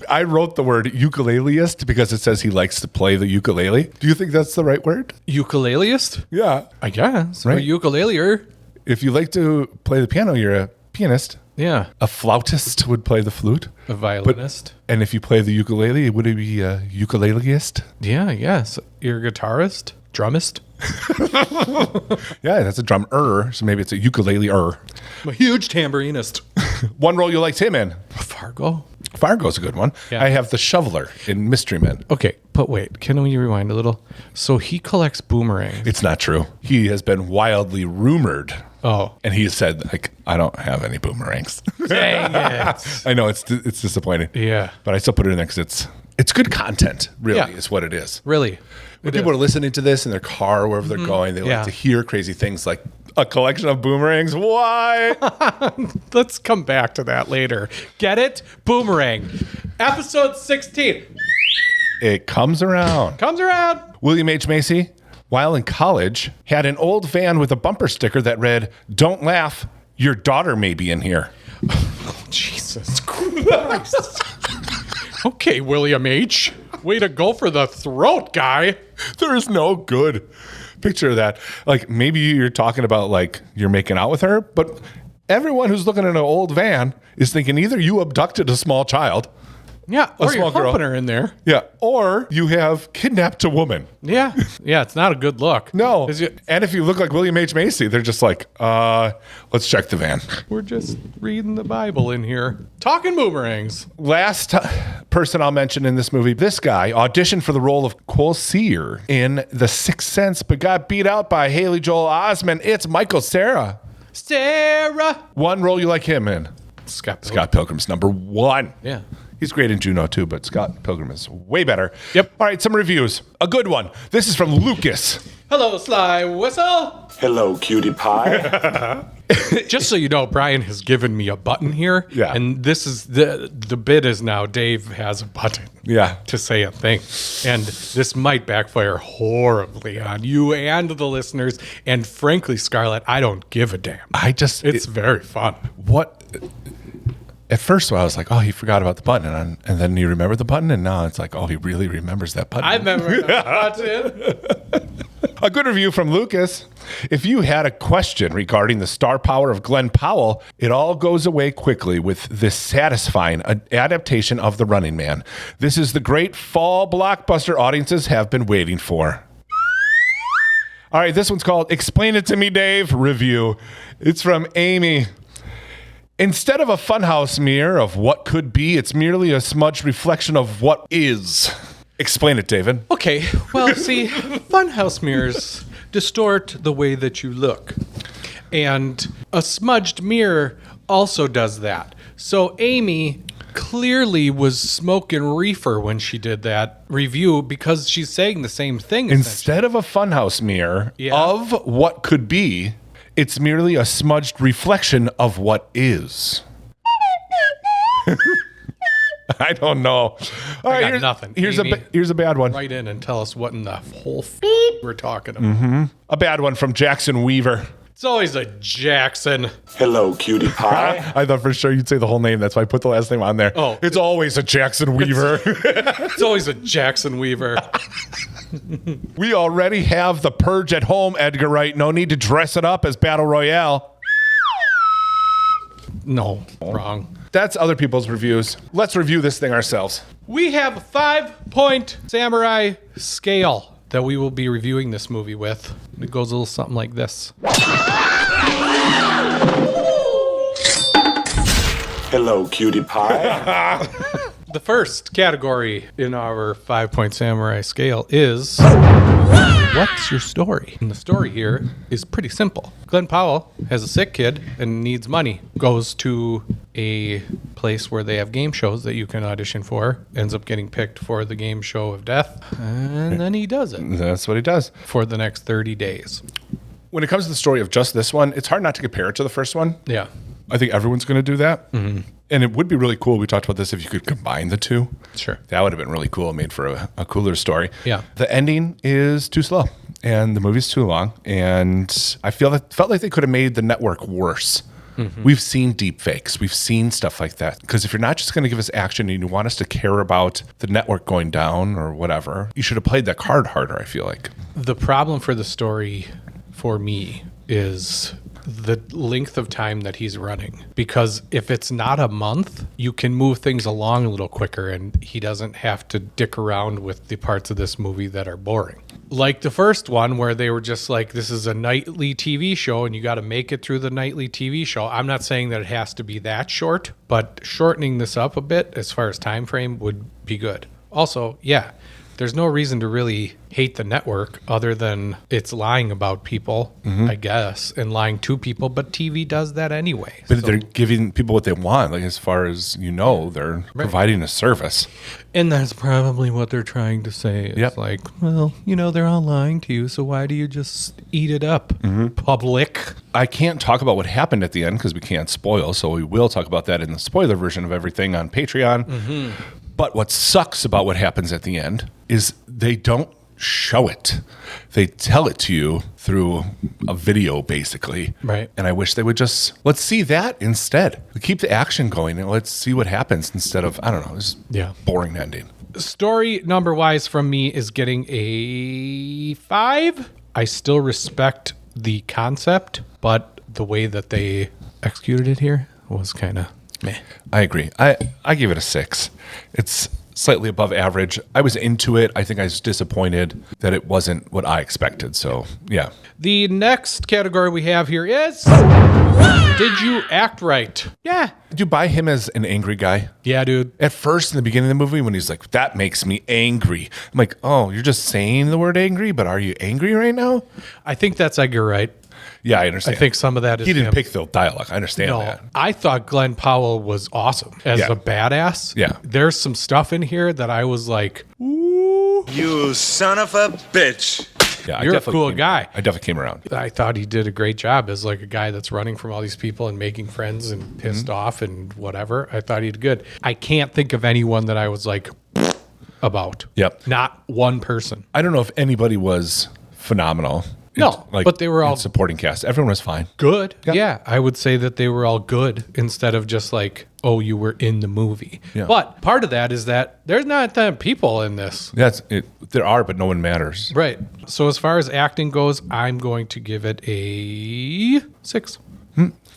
I wrote the word ukuleleist because it says he likes to play the ukulele. Do you think that's the right word? Ukuleleist? Yeah. I guess. Right. Or ukuleleer. If you like to play the piano, you're a pianist. Yeah. A flautist would play the flute. A violinist. And if you play the ukulele, would it be a ukuleleist? Yeah, I guess. You're a guitarist? Drummist? Yeah, that's a drummer, so maybe it's a ukulele-er. I'm a huge tambourinist. One role you liked him in. Fargo? Fargo's a good one. Yeah. I have the shoveler in Mystery Men. Okay, but wait, can we rewind a little? So he collects boomerangs. It's not true. He has been wildly rumored. Oh. And he has said, like, I don't have any boomerangs. Dang it. I know, it's disappointing. Yeah. But I still put it in there because it's good content, really, Yeah. is what it is. Really? When people are listening to this in their car, wherever they're going, they Yeah. like to hear crazy things like a collection of boomerangs. Why? Let's come back to that later. Get it? Boomerang. Episode 16. It comes around. Comes around. William H. Macy, while in college, had an old van with a bumper sticker that read, "Don't laugh, your daughter may be in here." Jesus Christ. Okay, William H. Way to go for the throat, guy. There is no good picture of that. Like, maybe you're talking about, like, you're making out with her, but everyone who's looking at an old van is thinking either you abducted a small child. Yeah, or small you're girl. humping her in there. Yeah. Or you have kidnapped a woman. Yeah. Yeah, it's not a good look. No. Is it- And if you look like William H. Macy, they're just like, let's check the van. We're just reading the Bible in here. Talking boomerangs. Last person I'll mention in this movie, this guy auditioned for the role of Cole Sear in The Sixth Sense, but got beat out by Haley Joel Osment. It's Michael Cera. Sarah. One role you like him in. Scott Pilgrim's number one. Yeah. He's great in Juno too, but Scott Pilgrim is way better. Yep. All right, some reviews. A good one. This is from Lucas. Hello, Sly Whistle. Hello, Cutie Pie. Just so you know, Brian has given me a button here. Yeah. And this is the bit is now Dave has a button. Yeah. To say a thing. And this might backfire horribly on you and the listeners. And frankly, Scarlett, I don't give a damn. It's very fun. What? At first, I was like, oh, he forgot about the button. And then you remember the button. And now it's like, oh, he really remembers that button. I remember the button. A good review from Lucas. If you had a question regarding the star power of Glen Powell, it all goes away quickly with this satisfying adaptation of The Running Man. This is the great fall blockbuster audiences have been waiting for. All right, this one's called Explain It to Me, Dave review. It's from Amy. Instead of a funhouse mirror of what could be, it's merely a smudged reflection of what is. Explain it, David. Okay, well, see, funhouse mirrors distort the way that you look. And a smudged mirror also does that. So Amy clearly was smoking reefer when she did that review because she's saying the same thing. Instead of a funhouse mirror of what could be, it's merely a smudged reflection of what is. I don't know. All right, got nothing. Here's Amy, here's a bad one. Write in and tell us what in the whole we're talking about. Mm-hmm. A bad one from Jackson Weaver. It's always a Jackson. Hello, Cutie Pie. I thought for sure you'd say the whole name. That's why I put the last name on there. Oh. It's always a Jackson Weaver. It's always a Jackson Weaver. We already have the Purge at home, Edgar Wright. No need to dress it up as Battle Royale. No, wrong. That's other people's reviews. Let's review this thing ourselves. We have a 5-point samurai scale that we will be reviewing this movie with. It goes a little something like this. Hello, Cutie Pie. The first category in our 5-point samurai scale is what's your story? And the story here is pretty simple. Glen Powell has a sick kid and needs money. Goes to a place where they have game shows that you can audition for. Ends up getting picked for the game show of death. And then he does it That's what he does. for the next 30 days. When it comes to the story of just this one, it's hard not to compare it to the first one. Yeah. I think everyone's going to do that. Mm-hmm. And it would be really cool. We talked about this if you could combine the two. Sure. That would have been really cool. Made for a cooler story. Yeah. The ending is too slow and the movie's too long. And I felt like they could have made the network worse. Mm-hmm. We've seen deep fakes. We've seen stuff like that. Because if you're not just going to give us action and you want us to care about the network going down or whatever, you should have played that card harder, I feel like. The problem for the story for me is the length of time that he's running. Because if it's not a month, you can move things along a little quicker and he doesn't have to dick around with the parts of this movie that are boring. Like the first one where they were just like, this is a nightly TV show and you got to make it through the nightly TV show. I'm not saying that it has to be that short, but shortening this up a bit as far as time frame would be good. Also, yeah, there's no reason to really hate the network other than it's lying about people, I guess, and lying to people. But TV does that anyway. But they're giving people what they want. Like, as far as you know, they're providing a service. And that's probably what they're trying to say. It's like, well, they're all lying to you. So why do you just eat it up, public? I can't talk about what happened at the end because we can't spoil. So we will talk about that in the spoiler version of everything on Patreon. But what sucks about what happens at the end is they don't show it. They tell it to you through a video, basically. Right. And I wish they would let's see that instead. Keep the action going and let's see what happens instead of, I don't know, this boring ending. Story number wise from me is getting a 5. I still respect the concept, but the way that they executed it here was kind of meh. I agree. I give it a 6. It's slightly above average. I was into it. I think I was disappointed that it wasn't what I expected. So, yeah. The next category we have here is did you act right? Yeah. Did you buy him as an angry guy? Yeah, dude. At first, in the beginning of the movie, when he's like, that makes me angry. I'm like, oh, you're just saying the word angry, but are you angry right now? I think that's Edgar Wright. Yeah, I I understand. think some of that is he didn't him. pick the dialogue. I understand No, that. I thought Glen Powell was awesome as Yeah. a badass. Yeah. There's some stuff in here that I was like, You son of a bitch. Yeah, You're a definitely cool came- guy. I definitely came around. I thought he did a great job as like a guy that's running from all these people and making friends and pissed off and whatever. I thought he did good. I can't think of anyone that I was like about. Yep. Not one person. I don't know if anybody was phenomenal. No, but they were all in supporting cast. Everyone was fine. good. Yeah, I would say that they were all good instead of just like, oh, you were in the movie. Yeah. But part of that is that there's not that people in this. That's it. There are, but no one matters. Right. So as far as acting goes, I'm going to give it a 6.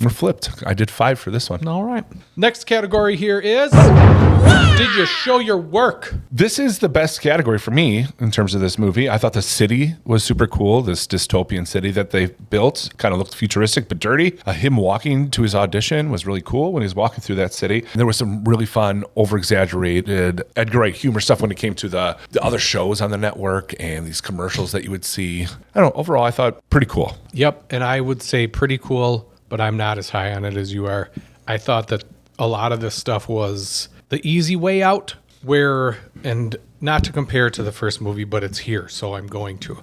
We're flipped. I did 5 for this one. All right. Next category here is did you show your work? This is the best category for me in terms of this movie. I thought the city was super cool. This dystopian city that they built kind of looked futuristic but dirty. Him walking to his audition was really cool when he was walking through that city. And there was some really fun, over-exaggerated Edgar Wright humor stuff when it came to the other shows on the network and these commercials that you would see. I don't know. Overall, I thought pretty cool. Yep. And I would say pretty cool, but I'm not as high on it as you are. I thought that a lot of this stuff was the easy way out where, and not to compare to the first movie, but it's here, so I'm going to.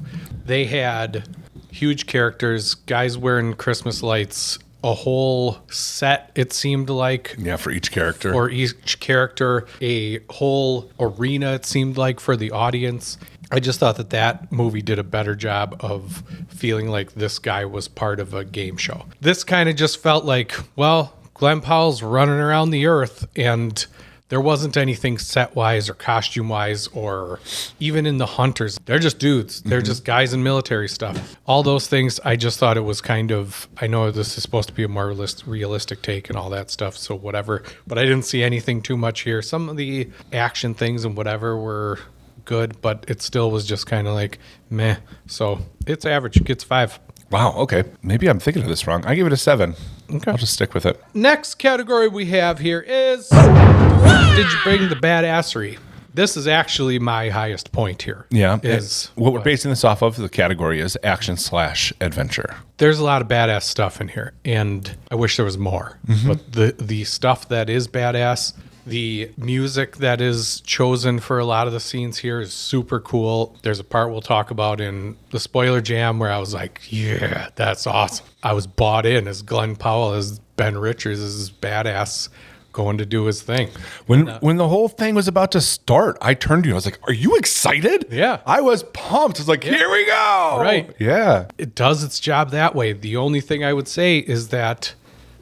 They had huge characters, guys wearing Christmas lights, a whole set, it seemed like. Yeah, for each character. For each character, a whole arena, it seemed like, for the audience. I just thought that that movie did a better job of feeling like this guy was part of a game show. This kind of just felt like, well, Glen Powell's running around the earth and there wasn't anything set-wise or costume-wise or even in the Hunters. They're just dudes. They're just guys in military stuff. All those things, I just thought it was kind of, I know this is supposed to be a more realistic take and all that stuff, so whatever. But I didn't see anything too much here. Some of the action things and whatever were good, but it still was just kind of like meh. So it's average. It gets 5. Wow, okay. Maybe I'm thinking of this wrong. I give it a 7. Okay. I'll just stick with it. Next category we have here is did you bring the badassery? This is actually my highest point here. Yeah. Is what we're basing this off of, the category is action/adventure. there's a lot of badass stuff in here, and I wish there was more. But the stuff that is badass, the music that is chosen for a lot of the scenes here is super cool. There's a part we'll talk about in the spoiler jam where I was like, yeah, that's awesome. I was bought in as Glen Powell, as Ben Richards, as badass going to do his thing. When the whole thing was about to start, I turned to you. I was like, "Are you excited?" Yeah. I was pumped. I was like, "Here we go!" Right. Yeah. It does its job that way. The only thing I would say is that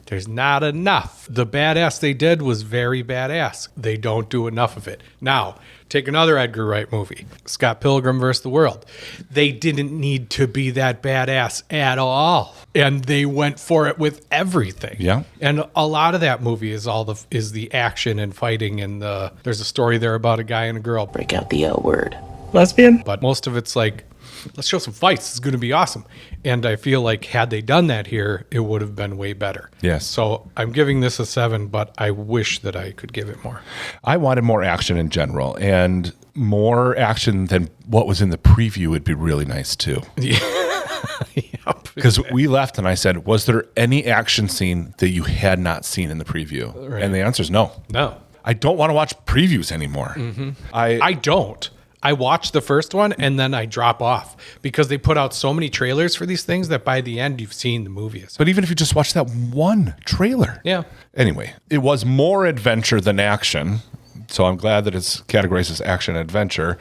there's not enough. The badass they did was very badass. They don't do enough of it. Now, take another Edgar Wright movie, Scott Pilgrim vs. the World. They didn't need to be that badass at all, and they went for it with everything. Yeah. And a lot of that movie is is the action and fighting, and there's a story there about a guy and a girl. Break out the L word. Lesbian? But most of it's like, let's show some fights. It's going to be awesome. And I feel like had they done that here, it would have been way better. Yes. So I'm giving this a 7, but I wish that I could give it more. I wanted more action in general, and more action than what was in the preview would be really nice too. Yep. Because we left and I said, was there any action scene that you had not seen in the preview? Right. And the answer is no. No. I don't want to watch previews anymore. I don't. I watch the first one and then I drop off because they put out so many trailers for these things that by the end you've seen the movie. But even if you just watch that one trailer. Yeah. Anyway, it was more adventure than action. So I'm glad that it's categorized as action adventure.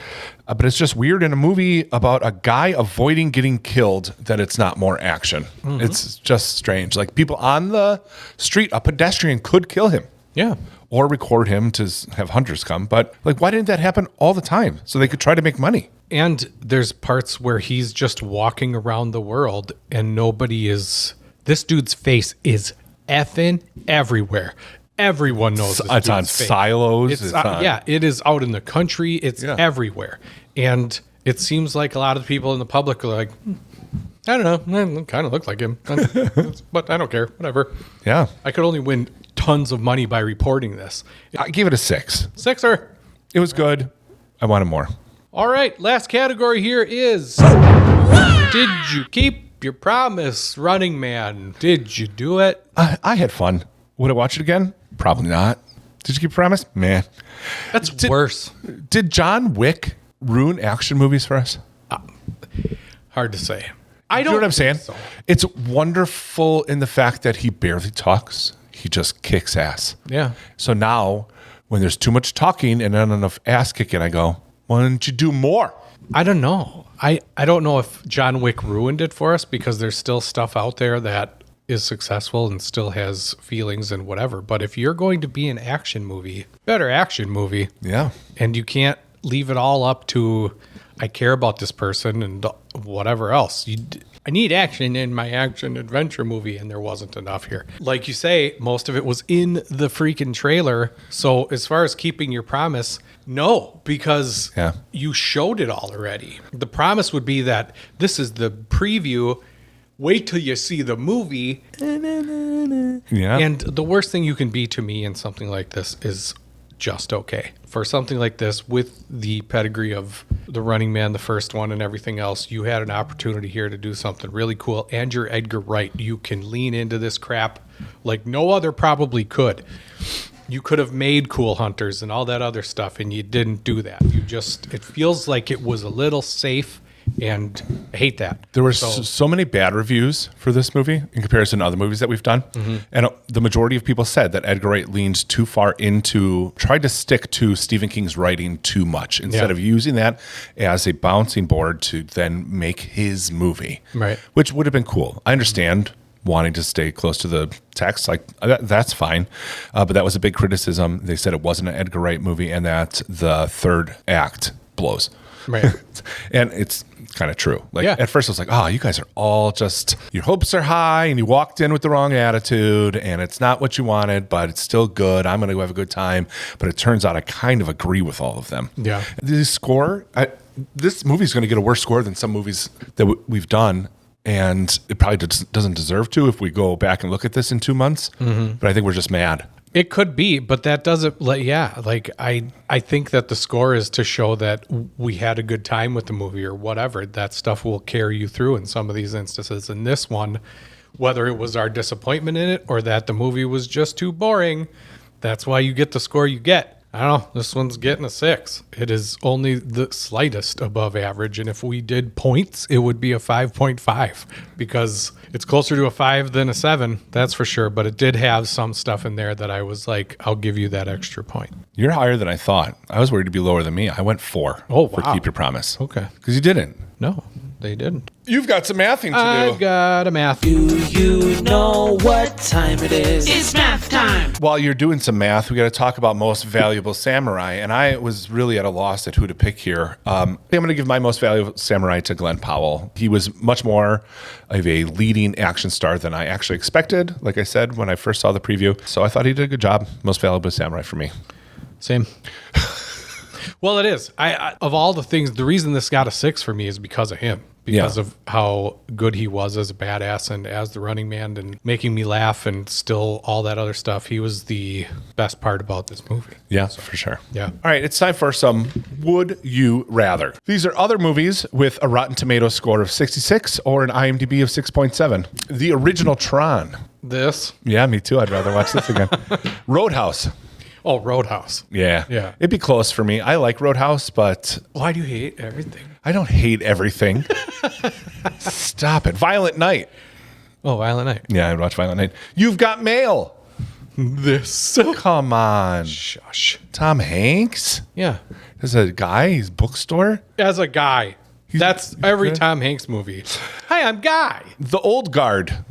But it's just weird in a movie about a guy avoiding getting killed that it's not more action. It's just strange. Like people on the street, a pedestrian could kill him. Yeah. Or record him to have hunters come. But like, why didn't that happen all the time? So they could try to make money. And there's parts where he's just walking around the world and nobody is. This dude's face is effing everywhere. Everyone knows this It's on dude's face. It's It's on- yeah, it is out in the country. It's Yeah. everywhere. And it seems like a lot of people in the public are like, I don't know, it kind of look like him. But I don't care. Whatever. Yeah. I could only win tons of money by reporting this. I gave it a 6. 6er. It was good. I wanted more. All right, last category here is did you keep your promise, Running Man. Did you do it? I had fun. Would I watch it again? Probably not. Did you keep your promise? Man. That's worse. Did John Wick ruin action movies for us? Hard to say. I don't know what I'm saying. So. It's wonderful in the fact that he barely talks. He just kicks ass. Yeah. So now, when there's too much talking and not enough ass kicking, I go, why don't you do more? I don't know. I don't know if John Wick ruined it for us because there's still stuff out there that is successful and still has feelings and whatever. But if you're going to be an action movie, better action movie. Yeah. And you can't leave it all up to, I care about this person and whatever else. I need action in my action adventure movie, and there wasn't enough here. Like you say, most of it was in the freaking trailer. So as far as keeping your promise, no, because you showed it all already. The promise would be that this is the preview. Wait till you see the movie. Yeah. And the worst thing you can be to me in something like this is just okay. For something like this, with the pedigree of The Running Man, the first one, and everything else, you had an opportunity here to do something really cool. And you're Edgar Wright. You can lean into this crap like no other probably could. You could have made Cool Hunters and all that other stuff, and you didn't do that. It feels like it was a little safe, and I hate that. There were so many bad reviews for this movie in comparison to other movies that we've done. Mm-hmm. And the majority of people said that Edgar Wright leans too far tried to stick to Stephen King's writing too much instead of using that as a bouncing board to then make his movie. Right. Which would have been cool. I understand wanting to stay close to the text, like that's fine. But that was a big criticism. They said it wasn't an Edgar Wright movie and that the third act blows. Right. And it's kind of true. Like at first I was like, oh, you guys are all just, your hopes are high and you walked in with the wrong attitude and it's not what you wanted, but it's still good. I'm going to have a good time. But it turns out I kind of agree with all of them. Yeah. The score, this movie is going to get a worse score than some movies that we've done. And it probably doesn't deserve to if we go back and look at this in 2 months. Mm-hmm. But I think we're just mad. It could be, but that doesn't. I think that the score is to show that we had a good time with the movie or whatever. That stuff will carry you through in some of these instances. In this one, whether it was our disappointment in it or that the movie was just too boring, that's why you get the score you get. I don't know. This one's getting a 6. It is only the slightest above average. And if we did points, it would be a 5.5 because it's closer to a 5 than a 7. That's for sure. But it did have some stuff in there that I was like, I'll give you that extra point. You're higher than I thought. I was worried to be lower than me. I went 4 for Keep Your Promise. Okay. Because you didn't. No, they didn't. You've got some mathing to do. I've got a math. Do you know what time it is? It's math time. While you're doing some math, we got to talk about Most Valuable Samurai. And I was really at a loss at who to pick here. I'm going to give my Most Valuable Samurai to Glen Powell. He was much more of a leading action star than I actually expected, like I said, when I first saw the preview. So I thought he did a good job. Most Valuable Samurai for me. Same. Well, it is. I of all the things, the reason this got a 6 for me is because of him. Because of how good he was as a badass and as the Running Man and making me laugh and still all that other stuff. He was the best part about this movie. Yeah, for sure. Yeah. All right, it's time for some Would You Rather. These are other movies with a Rotten Tomatoes score of 66 or an IMDb of 6.7. The original Tron. This? Yeah, me too. I'd rather watch this again. Roadhouse. Oh, Roadhouse. Yeah. Yeah. It'd be close for me. I like Roadhouse, but... Why do you hate everything? I don't hate everything. Stop it. Violent Night. Oh, Violent Night. Yeah, I'd watch Violent Night. You've Got Mail. This. Come on. Shush. Tom Hanks? Yeah. There's a guy, he's bookstore? As a guy. That's every Tom Hanks movie. Hi, I'm Guy. The Old Guard.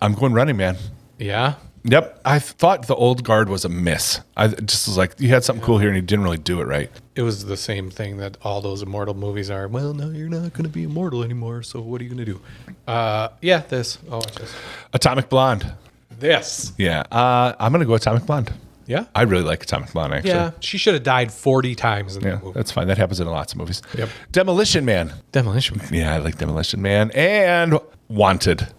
I'm going Running Man. Yeah? Yep. I thought The Old Guard was a miss. I just was like, you had something cool here and you didn't really do it right. It was the same thing that all those immortal movies are. Well, no, you're not going to be immortal anymore, so what are you going to do? Yeah, this. I'll watch this. Atomic Blonde. This. Yeah. I'm going to go Atomic Blonde. Yeah? I really like Atomic Blonde, actually. Yeah. She should have died 40 times in that movie. That's fine. That happens in lots of movies. Yep. Demolition Man. Demolition Man. Yeah, I like Demolition Man. And Wanted.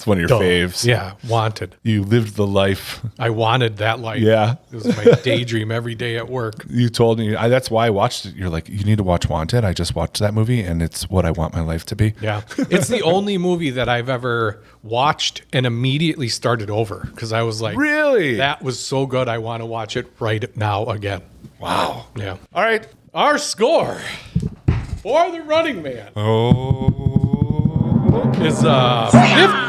It's one of your faves. Yeah, Wanted. You lived the life. I wanted that life. Yeah. It was my daydream every day at work. You told me, that's why I watched it. You're like, you need to watch Wanted. I just watched that movie, and it's what I want my life to be. Yeah. It's the only movie that I've ever watched and immediately started over because I was like, really? That was so good. I want to watch it right now again. Wow. Yeah. All right. Our score for The Running Man is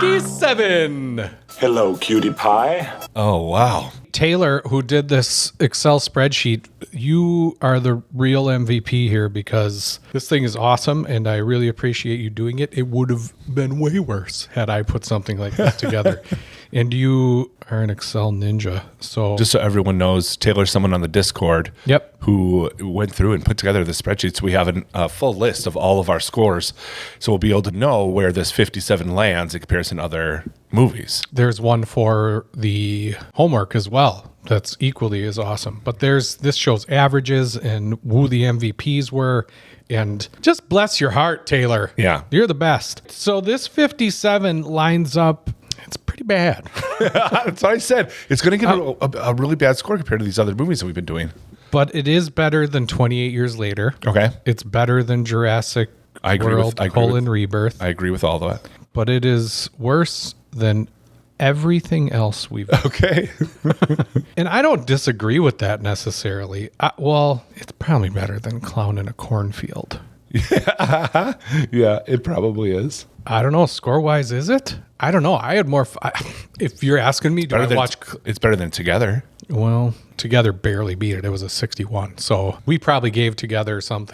57. Hello, Cutie Pie. Oh, wow. Taylor, who did this Excel spreadsheet, you are the real MVP here because this thing is awesome and I really appreciate you doing it. It would have been way worse had I put something like this together. And you are an Excel ninja. So just so everyone knows, Taylor's someone on the Discord who went through and put together the spreadsheet. So we have a full list of all of our scores. So we'll be able to know where this 57 lands in comparison to other movies. There's one for the homework as well. That's equally as awesome. But this shows averages and who the MVPs were. And just bless your heart, Taylor. Yeah. You're the best. So this 57 lines up. It's pretty bad. That's what I said. It's going to get a really bad score compared to these other movies that we've been doing. But it is better than 28 Years Later. Okay. It's better than Jurassic World: Rebirth. I agree with all of that. But it is worse than everything else we've done. Okay. And I don't disagree with that necessarily. Well, it's probably better than Clown in a Cornfield. Yeah, it probably is. I don't know. Score-wise, is it? I don't know. I had more... if you're asking me, It's better than Together. Well, Together barely beat it. It was a 61. So we probably gave Together some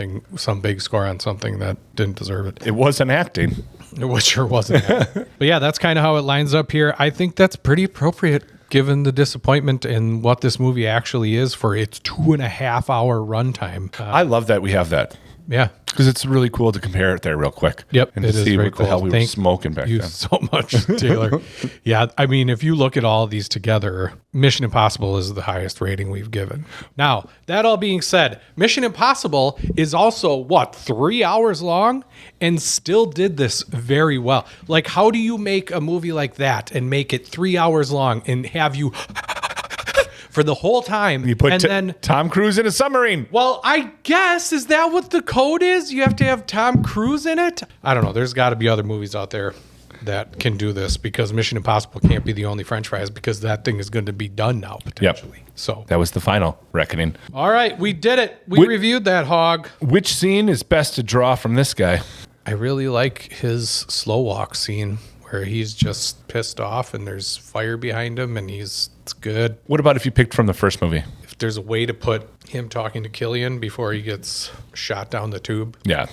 big score on something that didn't deserve it. It wasn't acting. It sure wasn't. But yeah, that's kind of how it lines up here. I think that's pretty appropriate given the disappointment in what this movie actually is for its 2.5 hour runtime. I love that we have that. Yeah. Because it's really cool to compare it there real quick. Yep. And to see what the hell we were smoking back then. Thank you so much, Taylor. Yeah. I mean, if you look at all of these together, Mission Impossible is the highest rating we've given. Now, that all being said, Mission Impossible is also, 3 hours long and still did this very well. Like, how do you make a movie like that and make it 3 hours long and have you... for the whole time. You put then Tom Cruise in a submarine. Well, I guess, is that what the code is? You have to have Tom Cruise in it? I don't know. There's got to be other movies out there that can do this because Mission Impossible can't be the only French fries because that thing is going to be done now, potentially. Yep. So that was the final reckoning. All right. We did it. We reviewed that hog. Which scene is best to draw from this guy? I really like his slow walk scene where he's just pissed off and there's fire behind him and it's good. What about if you picked from the first movie? If there's a way to put him talking to Killian before he gets shot down the tube. Yeah.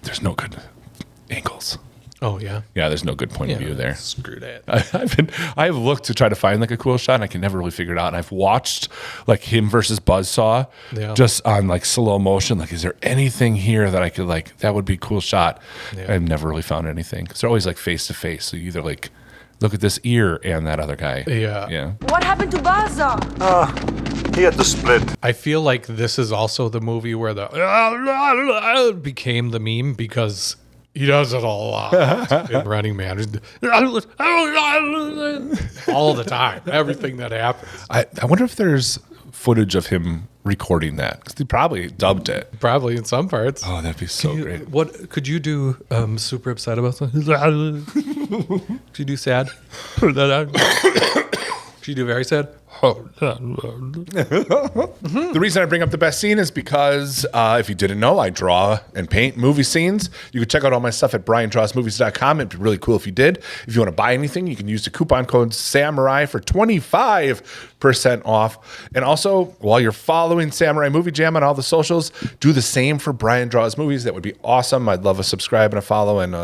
There's no good angles. Oh, yeah? Yeah, there's no good point of view there. Screw that. I've looked to try to find like a cool shot and I can never really figure it out. And I've watched like him versus Buzzsaw just on like slow motion. Like, is there anything here that I could like, that would be a cool shot? Yeah. I've never really found anything. Because they're always like face to face. So you either like look at this ear and that other guy. Yeah. Yeah. What happened to Baza? He had to split. I feel like this is also the movie where the became the meme because he does it a lot in Running Man. All the time. Everything that happens. I wonder if there's footage of him recording that. Because he probably dubbed it. Probably in some parts. Oh, that'd be so great. What could you do super upset about something? Could you do sad? Could you do very sad? The reason I bring up the best scene is because if you didn't know, I draw and paint movie scenes. You can check out all my stuff at briandrawsmovies.com. It'd be really cool if you did. If you want to buy anything, you can use the coupon code SAMURAI for 25% off. And also, while you're following Samurai Movie Jam on all the socials, do the same for Brian Draws Movies. That would be awesome. I'd love a subscribe and a follow and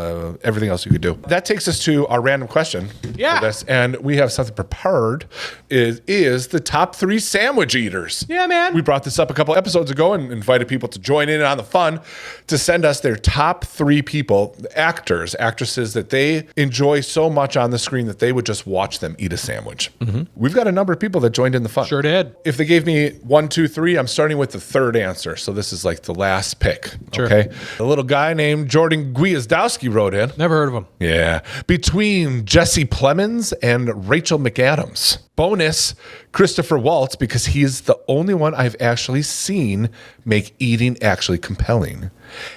everything else you could do. That takes us to our random question. Yeah. For this, and we have something prepared. Is is the top 3 sandwich eaters. Yeah, man. We brought this up a couple episodes ago and invited people to join in on the fun to send us their top 3 people, actors, actresses that they enjoy so much on the screen that they would just watch them eat a sandwich. We've got a number of people that joined in the fun. Sure did. If they gave me 1, 2, 3, I'm starting with the third answer. So this is like the last pick. Sure. Okay. A little guy named Jordan Bzdawka wrote in. Never heard of him. Yeah. Between Jesse Plemons and Rachel McAdams. Bonus, Christopher Waltz, because he's the only one I've actually seen make eating actually compelling.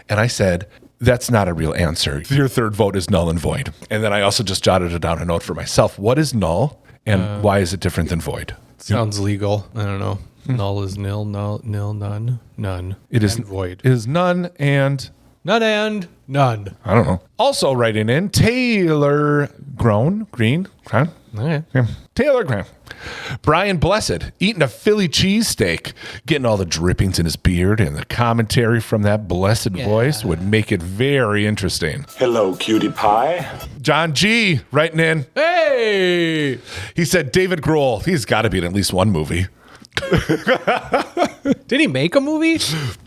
And I said, that's not a real answer. Your third vote is null and void. And then I also just jotted it down a note for myself. What is null and why is it different than void? Sounds legal. I don't know. Null is nil, none. It is and void. It is none and... None and none. I don't know. Also writing in, Taylor Green. Okay. Yeah. Taylor Graham. Brian Blessed, eating a Philly cheesesteak, getting all the drippings in his beard, and the commentary from that blessed voice would make it very interesting. Hello, Cutie Pie. John G. writing in. Hey! He said David Grohl. He's got to be in at least one movie. Did he make a movie?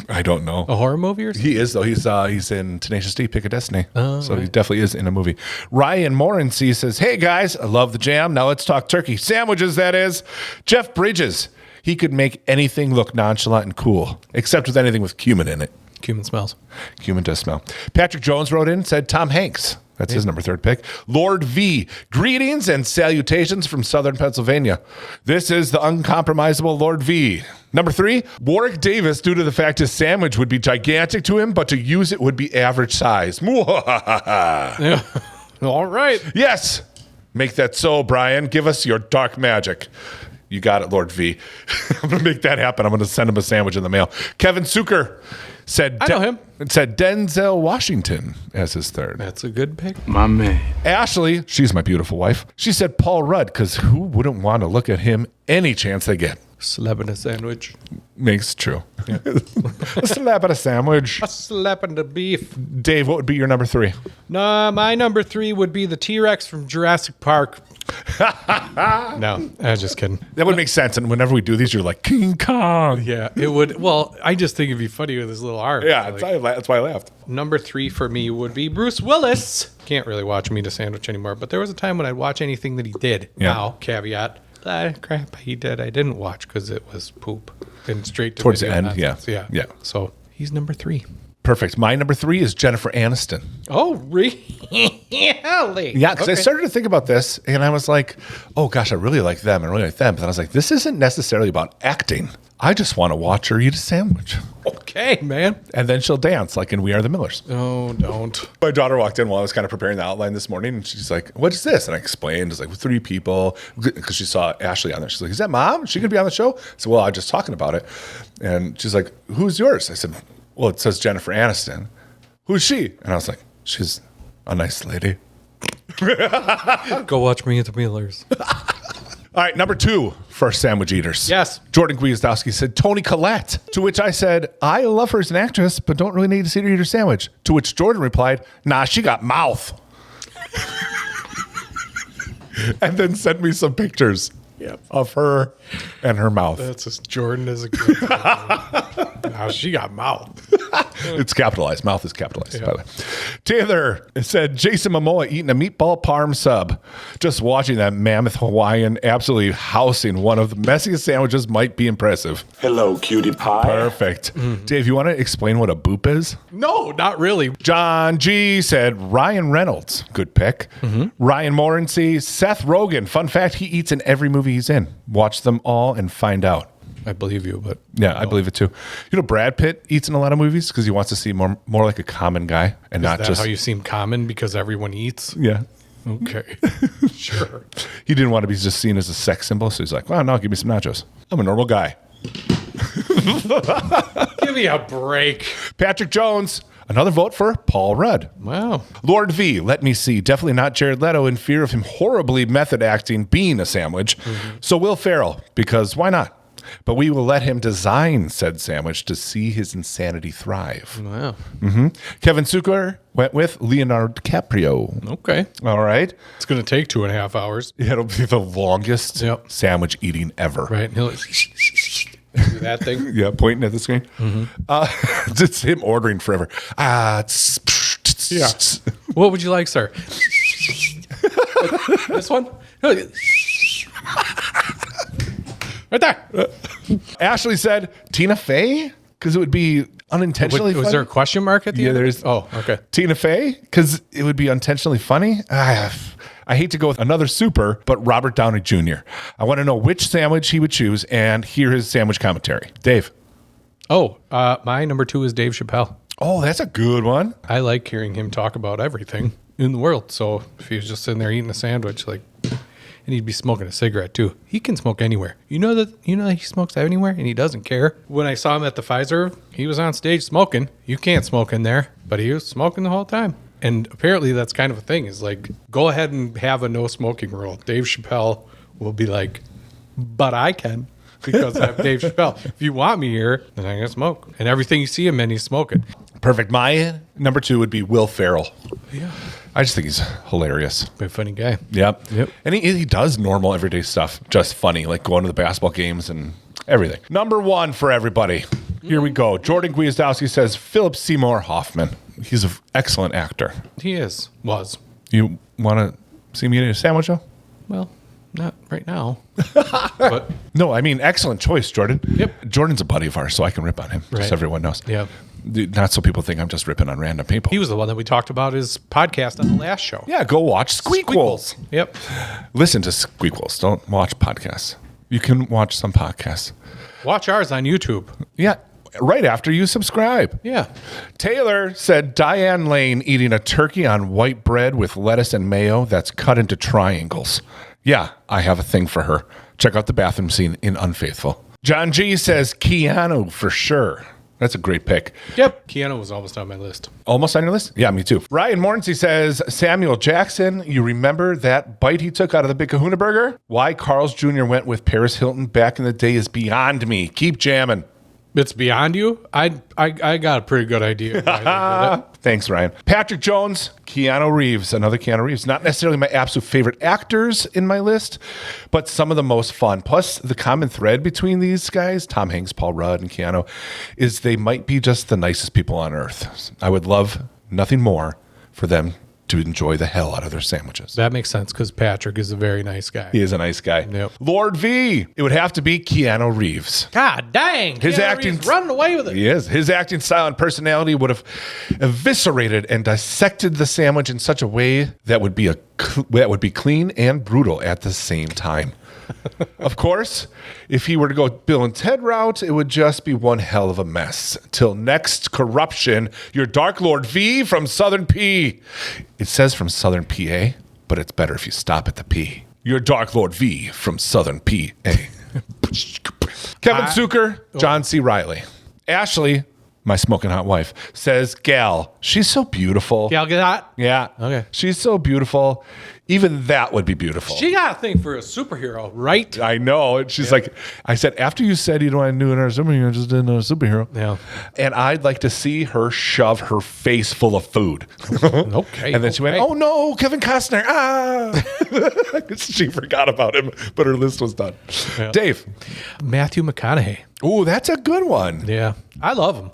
I don't know. A horror movie or something? He is, though. He's in Tenacious D, Pick of Destiny. So he definitely is in a movie. Ryan Morency says, hey, guys, I love the jam. Now let's talk turkey sandwiches, that is. Jeff Bridges. He could make anything look nonchalant and cool, except with anything with cumin in it. Cumin smells. Cumin does smell. Patrick Jones wrote in, said Tom Hanks. That's his number 3 pick. Lord V. Greetings and salutations from Southern Pennsylvania. This is the uncompromisable Lord V. Number 3, Warwick Davis, due to the fact his sandwich would be gigantic to him, but to use it would be average size. Yeah. All right. Yes. Make that so, Brian. Give us your dark magic. You got it, Lord V. I'm going to make that happen. I'm going to send him a sandwich in the mail. Kevin Suker said, I know him. Said Denzel Washington as his third. That's a good pick. My man. Ashley, she's my beautiful wife. She said Paul Rudd, because who wouldn't want to look at him any chance they get? Slap in a sandwich. Makes true. Yeah. A slap at a sandwich. A slap in the beef. Dave, what would be your number 3? No, my number 3 would be the T-Rex from Jurassic Park. No, I'm just kidding. That would make sense. And whenever we do these, you're like, King Kong. Yeah, it would. Well, I just think it'd be funny with his little arm. Yeah, Like, that's why I laughed. number 3 for me would be Bruce Willis. Can't really watch him eat a sandwich anymore, but there was a time when I'd watch anything that he did. Yeah. Now, caveat, that crap he did, I didn't watch because it was poop. And straight to Towards the video end, nonsense. yeah. So he's number 3. Perfect. My number 3 is Jennifer Aniston. Oh, really? Yeah, because I started to think about this, and I was like, oh, gosh, I really like them. I really like them. But then I was like, this isn't necessarily about acting. I just want to watch her eat a sandwich. Okay, man. And then she'll dance like in We Are the Millers. Oh, don't. My daughter walked in while I was kind of preparing the outline this morning, and she's like, what is this? And I explained, it's like 3 people, because she saw Ashley on there. She's like, is that Mom? Is she going to be on the show? I said, well, I'm just talking about it. And she's like, who's yours? I said, well, it says Jennifer Aniston. Who's she? And I was like, she's a nice lady. Go watch Me at the Millers. All right, number 2 for sandwich eaters. Yes. Jordan Gwiazdowski said Toni Collette, to which I said, I love her as an actress, but don't really need to see her eat her sandwich. To which Jordan replied, nah, she got mouth. And then sent me some pictures of her and her mouth. That's just Jordan is a good Now she got mouth. It's capitalized. Mouth is capitalized, by the way. Taylor said Jason Momoa eating a meatball parm sub. Just watching that mammoth Hawaiian absolutely housing one of the messiest sandwiches might be impressive. Hello, Cutie Pie. Perfect. Dave, you want to explain what a boop is? No, not really. John G said Ryan Reynolds. Good pick. Ryan Morency, Seth Rogen. Fun fact, he eats in every movie he's in. Watch them all and find out. I believe you, but Yeah, I believe it too. You know, Brad Pitt eats in a lot of movies because he wants to seem more like a common guy and not is that just how you seem common because everyone eats? Yeah. Okay. Sure. He didn't want to be just seen as a sex symbol, so he's like, well, no, give me some nachos. I'm a normal guy. Give me a break. Patrick Jones, another vote for Paul Rudd. Wow. Lord V, let me see. Definitely not Jared Leto in fear of him horribly method acting being a sandwich. So Will Ferrell, because why not? But we will let him design said sandwich to see his insanity thrive. Wow. Kevin Zucker went with Leonardo DiCaprio. Okay. All right. It's going to take 2.5 hours. Yeah, it'll be the longest Yep. sandwich eating ever. Right. And he'll do that thing. Yeah, pointing at the screen. It's him ordering forever. Yeah. What would you like, sir? This one? Right there. Ashley said Tina Fey because it would be unintentionally Was funny. there a question mark at the end? Yeah, there's. Oh, okay. Tina Fey because it would be unintentionally funny. I hate to go with another super, but Robert Downey Jr. I want to know which sandwich he would choose and hear his sandwich commentary. Dave. Oh, my number 2 is Dave Chappelle. Oh, that's a good one. I like hearing him talk about everything in the world. So if he was just sitting there eating a sandwich, like, and he'd be smoking a cigarette too. He can smoke anywhere. You know that he smokes anywhere and he doesn't care. When I saw him at the Pfizer, he was on stage smoking. You can't smoke in there, but he was smoking the whole time. And apparently that's kind of a thing, is like, go ahead and have a no smoking rule. Dave Chappelle will be like, but I can, because I'm Dave Chappelle. If you want me here, then I'm going to smoke. And everything you see him in, he's smoking. Perfect. My number 2 would be Will Ferrell. Yeah. I just think he's hilarious. Be a funny guy. Yep. And he does normal everyday stuff, just funny, like going to the basketball games and everything. Number 1 for everybody. Here we go. Jordan Gwiazdowski says Philip Seymour Hoffman. He's an excellent actor. He was. You want to see me eating a sandwich, though? Well, not right now. But No, I mean, excellent choice, Jordan. Yep. Jordan's a buddy of ours, so I can rip on him, just Right. so everyone knows. Yeah. Not so people think I'm just ripping on random people. he was the one that we talked about his podcast on the last show. Yeah, go watch Squeakquels. Yep. Listen to Squeakquels. Don't watch podcasts. You can watch some podcasts. Watch ours on YouTube. Yeah, right after you subscribe. Yeah. Taylor said Diane Lane eating a turkey on white bread with lettuce and mayo that's cut into triangles. Yeah, I have a thing for her. Check out the bathroom scene in Unfaithful. John G says Keanu for sure. That's a great pick. Yep. Keanu was almost on my list. Almost on your list? Yeah, me too. Ryan Mortensen says Samuel Jackson. You remember that bite he took out of the Big Kahuna Burger? Why Carl's Jr. went with Paris Hilton back in the day is beyond me. Keep jamming. It's beyond you? I got a pretty good idea. Why they did it. Thanks, Ryan. Patrick Jones, Keanu Reeves, another Keanu Reeves. Not necessarily my absolute favorite actors in my list, but some of the most fun. Plus, the common thread between these guys, Tom Hanks, Paul Rudd, and Keanu, is they might be just the nicest people on earth. I would love nothing more for them to enjoy the hell out of their sandwiches. That makes sense because Patrick is a very nice guy. He is a nice guy. Yep. Lord V. It would have to be Keanu Reeves. God dang. His Keanu acting- Reeves running away with it. He is. His acting style and personality would have eviscerated and dissected the sandwich in such a way that would be clean and brutal at the same time. Of course, if he were to go Bill and Ted route, it would just be one hell of a mess. Till next corruption, your Dark Lord V from Southern P. It says from Southern PA, but it's better if you stop at the P. Your Dark Lord V from Southern PA. Kevin Zucker, John C. Reilly. Ashley, my smoking hot wife, says Gal. She's so beautiful. Gal Gadot. Yeah. Okay. She's so beautiful. Even that would be beautiful. She got a thing for a superhero, right? I know. And she's like, I said, after you said you don't want to do another superhero, just did another superhero. Yeah. And I'd like to see her shove her face full of food. Okay. And then she went, oh no, Kevin Costner. She forgot about him, but her list was done. Yeah. Dave. Matthew McConaughey. Oh, that's a good one. Yeah. I love him.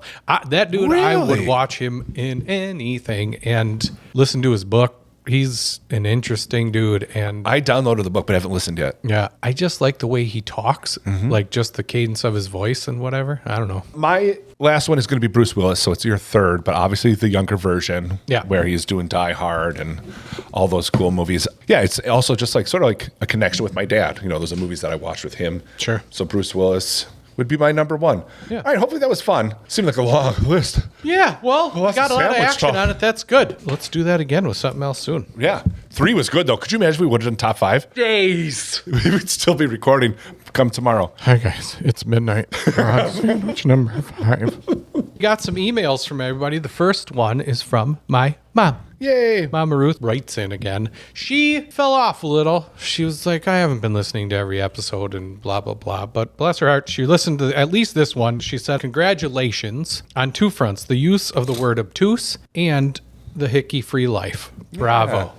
That dude, I would Really? watch him in anything and listen to his book. He's an interesting dude. And I downloaded the book, but I haven't listened yet. yeah, I just like the way he talks, like just the cadence of his voice and whatever. I don't know. My last one is going to be Bruce Willis, so it's your third, but obviously the younger version, Yeah. where he's doing Die Hard and all those cool movies. Yeah, it's also just like sort of like a connection with my dad. You know, those are movies that I watched with him. Sure. So Bruce Willis would be my number one. Yeah. All right, hopefully that was fun. Seemed like a long list. Yeah, well, we lots got a of lot of sandwich action talk. on it. That's good. Let's do that again with something else soon. Yeah. 3 was good, though. Could you imagine if we would have done top 5? Days. We would still be recording come tomorrow. Hi, guys. It's midnight. We're on sandwich number 5. got some emails from everybody. The first one is from my mom. Yay. Mama Ruth writes in again. She fell off a little. She was like, I haven't been listening to every episode and blah, blah, blah. But bless her heart, she listened to at least this one. She said, congratulations on two fronts, the use of the word obtuse and the hickey-free life. Bravo.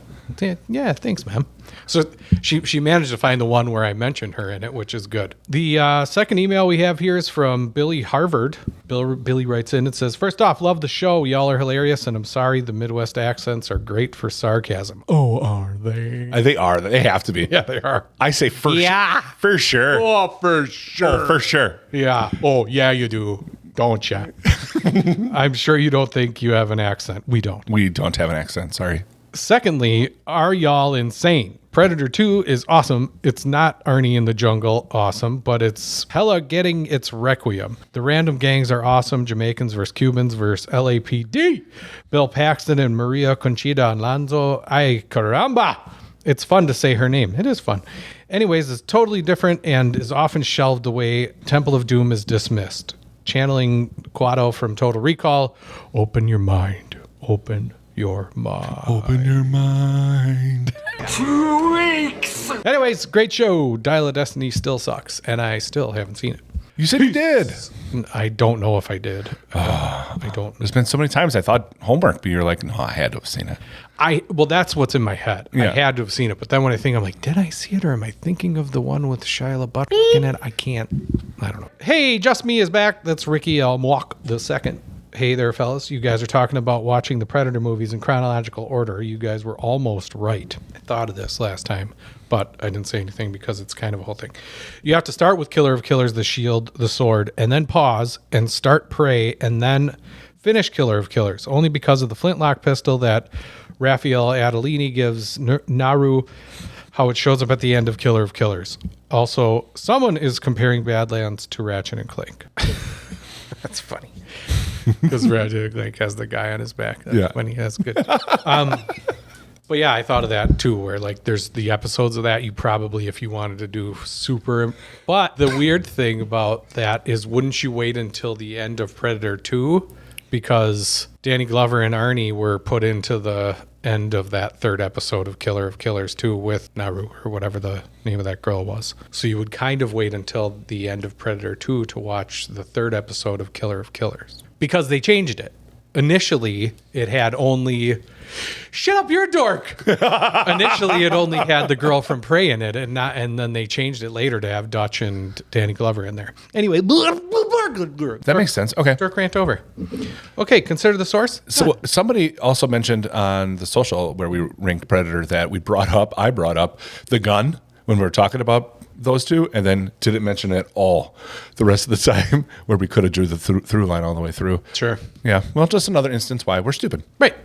Yeah, thanks, ma'am. So she managed to find the one where I mentioned her in it, which is good. The second email we have here is from Billy Harvard. Billy writes in, it says, first off, love the show. Y'all are hilarious, and I'm sorry the Midwest accents are great for sarcasm. Oh, are they? They are. They have to be. Yeah, they are. I say for sure. For sure. Oh, for sure. Oh, for sure. Yeah. Oh, yeah, you do. Don't you? I'm sure you don't think you have an accent. We don't. We don't have an accent. Sorry. Secondly, are y'all insane? Predator 2 is awesome. It's not Arnie in the Jungle awesome, but it's hella getting its requiem. The random gangs are awesome. Jamaicans versus Cubans versus LAPD. Bill Paxton and Maria Conchita Alonso. Ay, caramba. It's fun to say her name. It is fun. Anyways, it's totally different and is often shelved away. Temple of Doom is dismissed. Channeling Quado from Total Recall. Open your mind. Open your mind. Open your mind. 2 weeks. Anyways, great show. Dial of Destiny still sucks, and I still haven't seen it. You said you did. I don't know if I did. I don't. There's been so many times I thought homework, but you're like, no, I had to have seen it. Well, that's what's in my head. Yeah. I had to have seen it, but then when I think, I'm like, did I see it, or am I thinking of the one with Shia LaBeouf in it? I don't know. Hey, Just Me is back. That's Ricky Elmwalk the second. Hey there, fellas. You guys are talking about watching the Predator movies in chronological order. You guys were almost right. I thought of this last time, but I didn't say anything because it's kind of a whole thing. You have to start with Killer of Killers, the shield, the sword, and then pause and start Prey, and then finish Killer of Killers, only because of the flintlock pistol that Raphael Adolini gives Naru, how it shows up at the end of Killer of Killers. Also, someone is comparing Badlands to Ratchet and Clank. That's funny. Because Ratchet and Clank has the guy on his back. That's when he has good. But yeah, I thought of that too, where like there's the episodes of that you probably, if you wanted to do super. But the weird thing about that is, wouldn't you wait until the end of Predator 2? Because Danny Glover and Arnie were put into the end of that third episode of Killer of Killers 2 with Naru, or whatever the name of that girl was. So you would kind of wait until the end of Predator 2 to watch the third episode of Killer of Killers. Because they changed it. Initially, it had only... Shut up, you're a dork! Initially, it only had the girl from Prey in it, and then they changed it later to have Dutch and Danny Glover in there. Anyway, That makes sense. Okay. Dork rant over. Okay, consider the source. So somebody also mentioned on the social where we ranked Predator that I brought up the gun when we were talking about those two, and then didn't mention it all the rest of the time, where we could have drew the through line all the way through. Sure. Yeah. Well, just another instance why we're stupid. Right.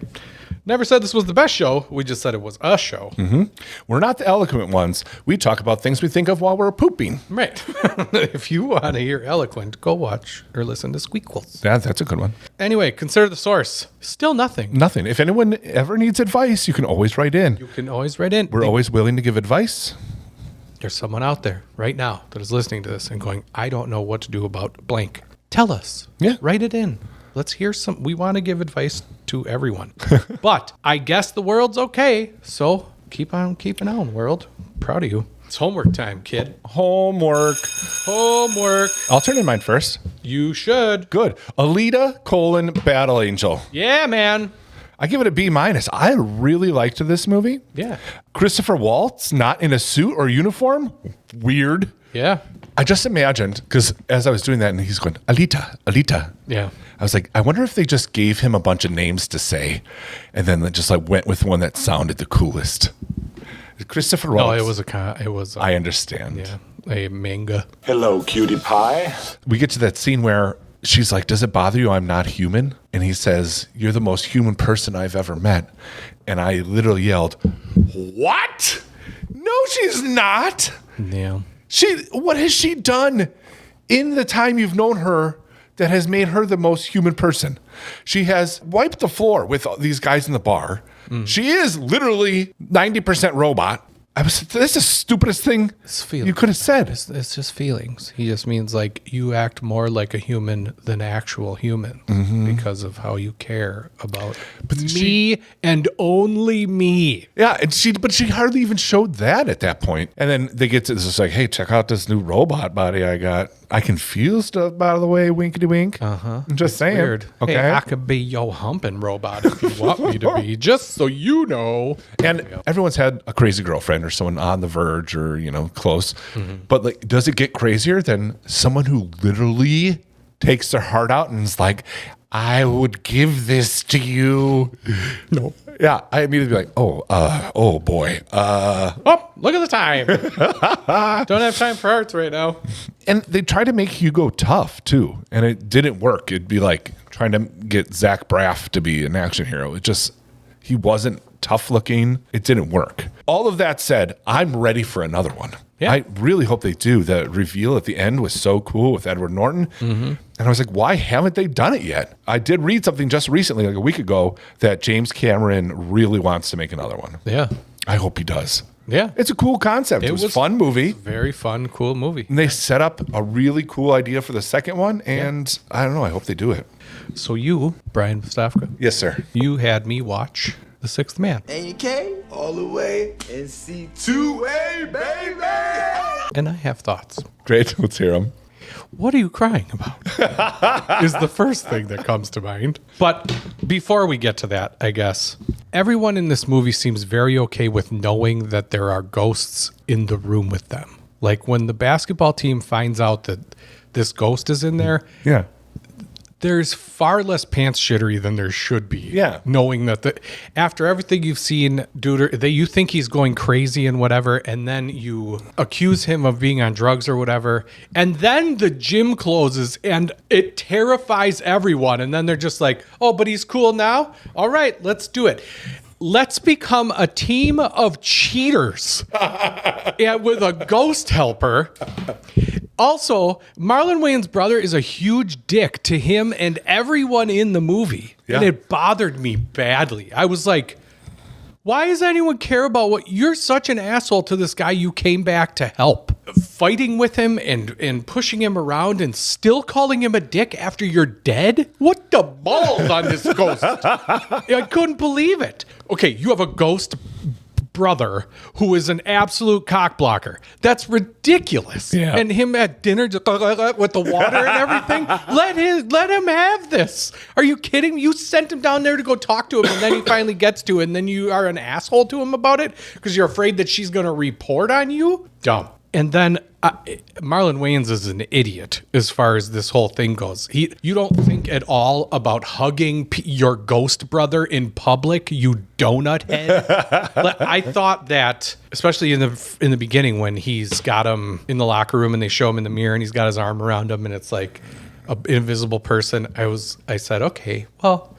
Never said this was the best show. We just said it was a show. Mm-hmm. We're not the eloquent ones. We talk about things we think of while we're pooping. Right. If you want to hear eloquent, go watch or listen to Squeakquels. Yeah, that's a good one. Anyway, consider the source. Still nothing. Nothing. If anyone ever needs advice, you can always write in. You can always write in. We're always willing to give advice. There's someone out there right now that is listening to this and going, I don't know what to do about blank. Tell us. Yeah. Write it in. Let's hear some. We want to give advice to everyone. But I guess the world's okay. So keep on keeping on, world. Proud of you. It's homework time, kid. Homework. I'll turn in mine first. You should. Good. Alita: Battle Angel. Yeah, man. I give it a B-. I really liked this movie. Yeah. Christopher Waltz, not in a suit or uniform. Weird. Yeah. I just imagined, because as I was doing that, and he's going, Alita. Yeah. I was like, I wonder if they just gave him a bunch of names to say, and then they just like went with one that sounded the coolest. Christopher Waltz. No, it was. I understand. Yeah. A manga. Hello, Cutie Pie. We get to that scene where she's like, does it bother you I'm not human? And he says, you're the most human person I've ever met. And I literally yelled, what? No, she's not. Yeah. What has she done in the time you've known her that has made her the most human person? She has wiped the floor with these guys in the bar. She is literally 90% robot. That's the stupidest thing you could have said. It's just feelings. He just means like you act more like a human than actual human because of how you care about me and only me. Yeah, and she hardly even showed that at that point. And then they get to this, like, hey, check out this new robot body I got. I can feel stuff, by the way, winkety wink. I'm just saying. Weird. Okay. Hey, I could be your humping robot if you want me to be, just so you know. And everyone's had a crazy girlfriend or someone on the verge or, close. But like, does it get crazier than someone who literally takes their heart out and is like, I would give this to you? No. Yeah, I immediately be like, oh boy. Oh, look at the time. Don't have time for hearts right now. And they try to make Hugo tough too, and it didn't work. It'd be like trying to get Zach Braff to be an action hero. He wasn't tough looking. It didn't work. All of that said, I'm ready for another one. Yeah. I really hope they do. The reveal at the end was so cool with Edward Norton. And I was like, why haven't they done it yet? I did read something just recently, like a week ago, that James Cameron really wants to make another one. Yeah. I hope he does. Yeah. It's a cool concept. It was a fun movie. Very fun, cool movie. And they set up a really cool idea for the second one, and I don't know, I hope they do it. So you, Brian Bzdawka. Yes, sir. You had me watch The Sixth Man. AK all the way and C2A, baby. And I have thoughts. Great. Let's hear them. What are you crying about? Is the first thing that comes to mind. But before we get to that, I guess, everyone in this movie seems very okay with knowing that there are ghosts in the room with them. Like when the basketball team finds out that this ghost is in there. Yeah. There's far less pants shittery than there should be. Yeah. Knowing that after everything you've seen, dude, you think he's going crazy and whatever, and then you accuse him of being on drugs or whatever, and then the gym closes and it terrifies everyone, and then they're just like, oh, but he's cool now? All right, let's do it. Let's become a team of cheaters and with a ghost helper. Also, Marlon Wayans' brother is a huge dick to him and everyone in the movie. Yeah. And it bothered me badly. I was like, why does anyone care about what you're such an asshole to this guy you came back to help? Fighting with him and pushing him around and still calling him a dick after you're dead? What the balls on this ghost? I couldn't believe it. Okay, you have a ghost brother who is an absolute cock blocker. That's ridiculous. Yeah. And him at dinner just with the water and everything. Let him have this. Are you kidding me? You sent him down there to go talk to him, and then he finally gets to it, and then you are an asshole to him about it because you're afraid that she's going to report on you? Dumb. And then Marlon Wayans is an idiot as far as this whole thing goes. You don't think at all about hugging your ghost brother in public, you donut head. I thought that, especially in the beginning when he's got him in the locker room and they show him in the mirror and he's got his arm around him and it's like an invisible person. I said, okay, well,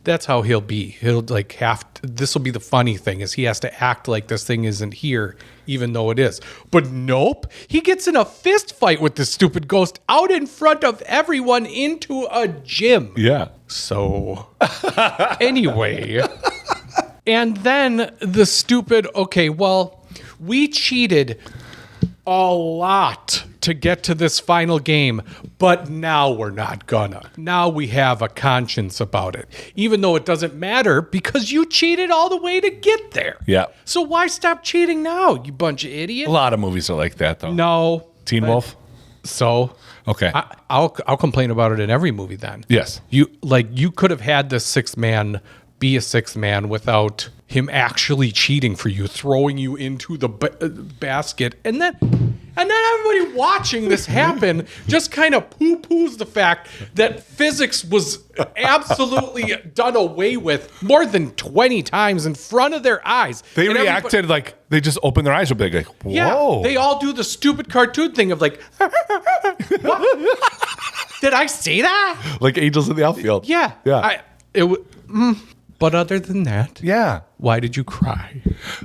that's how he'll be. He'll like this will be the funny thing is he has to act like this thing isn't here, even though it is. But nope, he gets in a fist fight with this stupid ghost out in front of everyone into a gym. Yeah. So anyway, and then the stupid, okay, well, we cheated a lot to get to this final game, but now we're not gonna. Now we have a conscience about it, even though it doesn't matter because you cheated all the way to get there. Yeah. So why stop cheating now, you bunch of idiots? A lot of movies are like that, though. No. Teen Wolf? So. Okay. I'll complain about it in every movie then. Yes. You could have had the sixth man be a sixth man without him actually cheating for you, throwing you into the basket, and then everybody watching this happen just kind of poo-poos the fact that physics was absolutely done away with more than 20 times in front of their eyes. They reacted like they just opened their eyes real big, like, whoa. Yeah, they all do the stupid cartoon thing of like, what? Did I say that? Like angels in the outfield. Yeah. Yeah. But other than that, yeah. Why did you cry?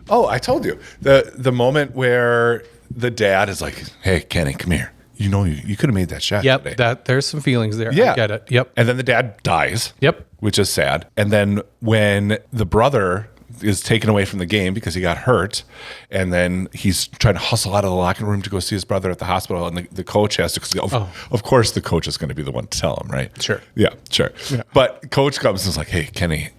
Oh, I told you. The moment where the dad is like, hey, Kenny, come here. You know, you could have made that shot. Yep, today. there's some feelings there. Yeah. I get it. Yep. And then the dad dies. Yep. Which is sad. And then when the brother is taken away from the game because he got hurt, and then he's trying to hustle out of the locker room to go see his brother at the hospital, and the coach has to. Of course, the coach is going to be the one to tell him, right? Sure. Yeah, sure. Yeah. But coach comes and is like, "Hey, Kenny,"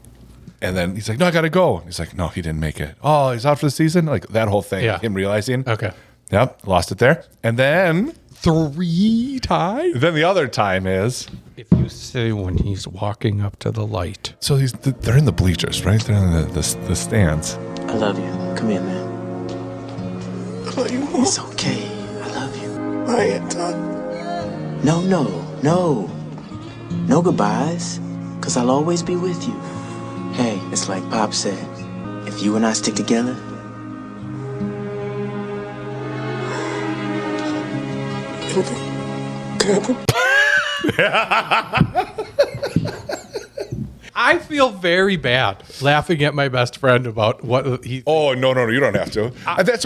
and then he's like, "No, I got to go." He's like, "No, he didn't make it. Oh, he's out for the season." Like that whole thing. Yeah. Him realizing. Okay. Yep. Lost it there, and then 3 times. Then the other time is. If you say when he's walking up to the light. So they're in the bleachers, right? They're in the stands. I love you. Come here, man. I love you more. It's okay. I love you. I ain't done. No. No goodbyes. Because I'll always be with you. Hey, it's like Pop said. If you and I stick together. It'll be good. I feel very bad laughing at my best friend about what he. Oh no, you don't have to. That's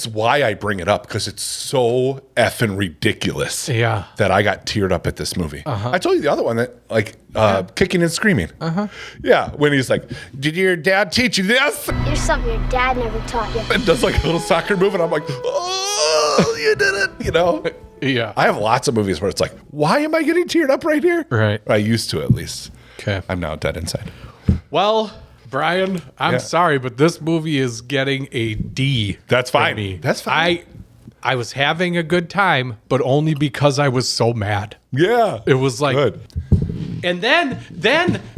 why I bring it up, because it's so effing ridiculous. Yeah. That I got teared up at this movie. I told you the other one that kicking and screaming. Yeah, when he's like, "Did your dad teach you this?" Here's something your dad never taught you. And does like a little soccer move, and I'm like, "Oh, you did it!" You know. Yeah. I have lots of movies where it's like, why am I getting teared up right here? Right. I used to, at least. Okay. I'm now dead inside. Well, Brian, I'm sorry, but this movie is getting a D. That's fine. Me. That's fine. I was having a good time, but only because I was so mad. Yeah. It was like good. And then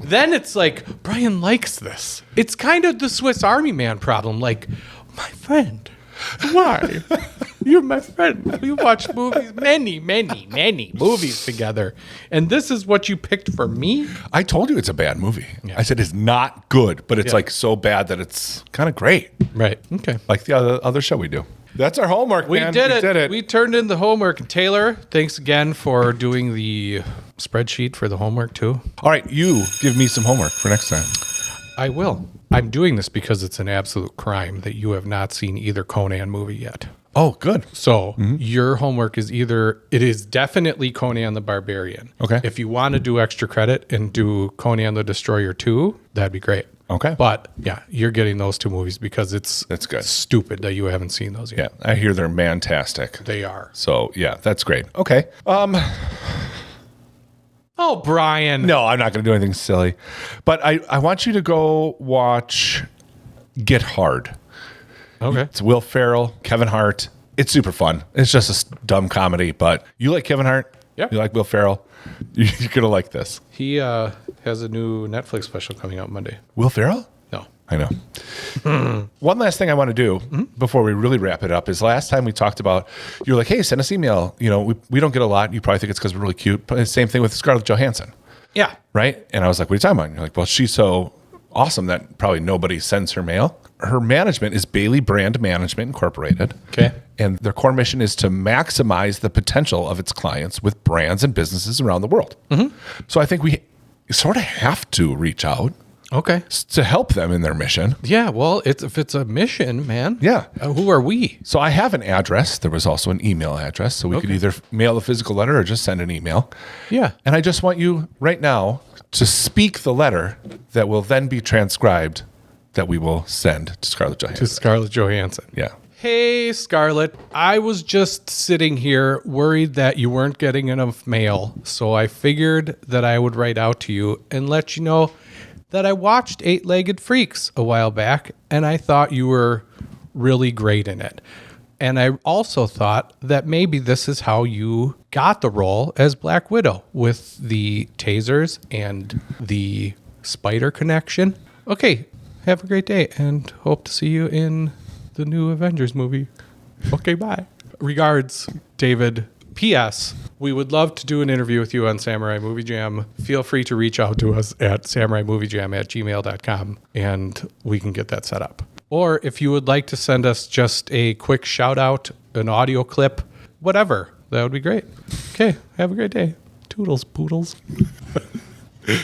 it's like, Brian likes this. It's kind of the Swiss Army Man problem. Like, my friend, why? You're my friend. We watched movies, many movies together. And this is what you picked for me? I told you it's a bad movie. Yeah. I said it's not good, but it's like so bad that it's kind of great. Right. Okay. Like the other show we do. That's our homework, we man. Did it. We turned in the homework. And Taylor, thanks again for doing the spreadsheet for the homework too. All right, you give me some homework for next time. I will. I'm doing this because it's an absolute crime that you have not seen either Conan movie yet. Oh, good. So your homework is it is definitely Conan the Barbarian. Okay. If you want to do extra credit and do Conan the Destroyer 2, that'd be great. Okay. But yeah, you're getting those two movies because that's good. Stupid that you haven't seen those yet. Yeah, I hear they're fantastic. They are. So yeah, that's great. Okay. Oh, Brian. No, I'm not going to do anything silly. But I want you to go watch Get Hard. Okay. It's Will Ferrell, Kevin Hart. It's super fun. It's just a dumb comedy, but you like Kevin Hart? Yeah. You like Will Ferrell? You're going to like this. He has a new Netflix special coming out Monday. Will Ferrell? No. I know. One last thing I want to do before we really wrap it up is last time we talked about, you're like, hey, send us email. You know, we don't get a lot. You probably think it's because we're really cute. But same thing with Scarlett Johansson. Yeah. Right? And I was like, what are you talking about? And you're like, well, she's so awesome that probably nobody sends her mail. Her management is Bailey Brand Management Incorporated. Okay. And their core mission is to maximize the potential of its clients with brands and businesses around the world. So I think we sort of have to reach out. Okay. To help them in their mission. Yeah, well, if it's a mission, man. Yeah. Who are we? So I have an address. There was also an email address. So we could either mail a physical letter or just send an email. Yeah. And I just want you right now to speak the letter that will then be transcribed that we will send to Scarlett Johansson. Yeah. Hey, Scarlett. I was just sitting here worried that you weren't getting enough mail. So I figured that I would write out to you and let you know that I watched 8-Legged Freaks a while back, and I thought you were really great in it. And I also thought that maybe this is how you got the role as Black Widow, with the tasers and the spider connection. Okay, have a great day, and hope to see you in the new Avengers movie. Okay, bye. Regards, David. P.S. We would love to do an interview with you on Samurai Movie Jam. Feel free to reach out to us at samuraimoviejam@gmail.com and we can get that set up. Or if you would like to send us just a quick shout out, an audio clip, whatever, that would be great. Okay, have a great day. Toodles, poodles.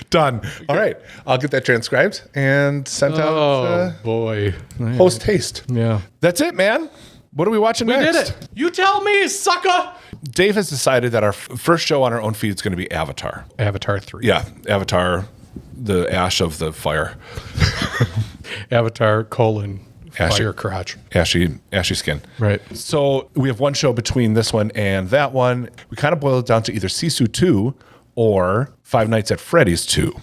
Done. All right. I'll get that transcribed and sent out. Oh, boy. Post haste. Yeah. That's it, man. What are we watching next? We did it. You tell me, sucker. Dave has decided that our first show on our own feed is going to be Avatar. Avatar 3. Yeah, Avatar the ash of the fire. Avatar : Ashy. Fire crotch. Ashy skin. Right. So we have one show between this one and that one. We kind of boil it down to either Sisu 2 or Five Nights at Freddy's 2.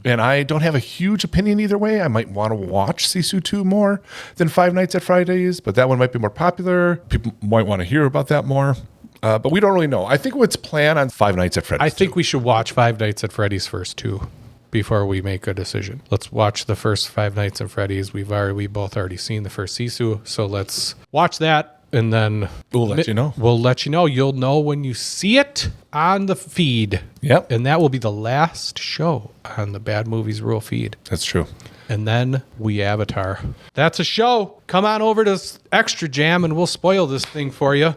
And I don't have a huge opinion either way. I might want to watch Sisu 2 more than Five Nights at Freddy's, but that one might be more popular. People might want to hear about that more. But we don't really know. I think let's plan on Five Nights at Freddy's. I think we should watch Five Nights at Freddy's first too, before we make a decision. Let's watch the first Five Nights at Freddy's. We both already seen the first Sisu, so let's watch that, and then we'll let you know. We'll let you know. You'll know when you see it on the feed. Yep. And that will be the last show on the Bad Movies Rule feed. That's true. And then we Avatar. That's a show. Come on over to Extra Jam and we'll spoil this thing for you.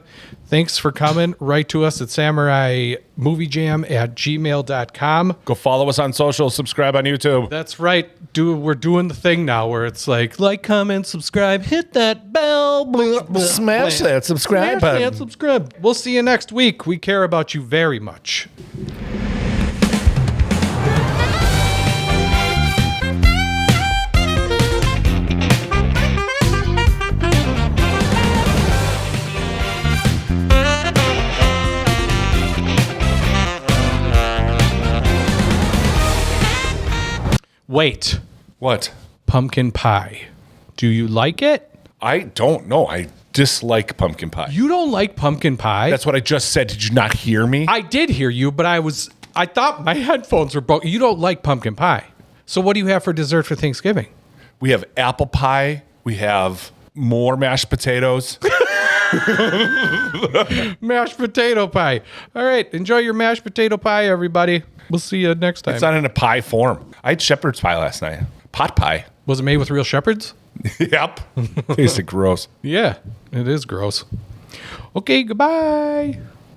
Thanks for coming. Write to us at samuraimoviejam@gmail.com. Go follow us on social. Subscribe on YouTube. That's right. We're doing the thing now where it's like, comment, subscribe, hit that bell. Blah, blah, Smash that subscribe button. Smash that subscribe. We'll see you next week. We care about you very much. Wait. What? Pumpkin pie. Do you like it? I don't know. I dislike pumpkin pie. You don't like pumpkin pie? That's what I just said. Did you not hear me? I did hear you, but I thought my headphones were broken. You don't like pumpkin pie. So what do you have for dessert for Thanksgiving? We have apple pie. We have more mashed potatoes. Mashed potato pie. All right. Enjoy your mashed potato pie, everybody. We'll see you next time. It's not in a pie form. I had shepherd's pie last night. Pot pie. Was it made with real shepherds? Yep. Tasted gross. Yeah, it is gross. Okay, goodbye.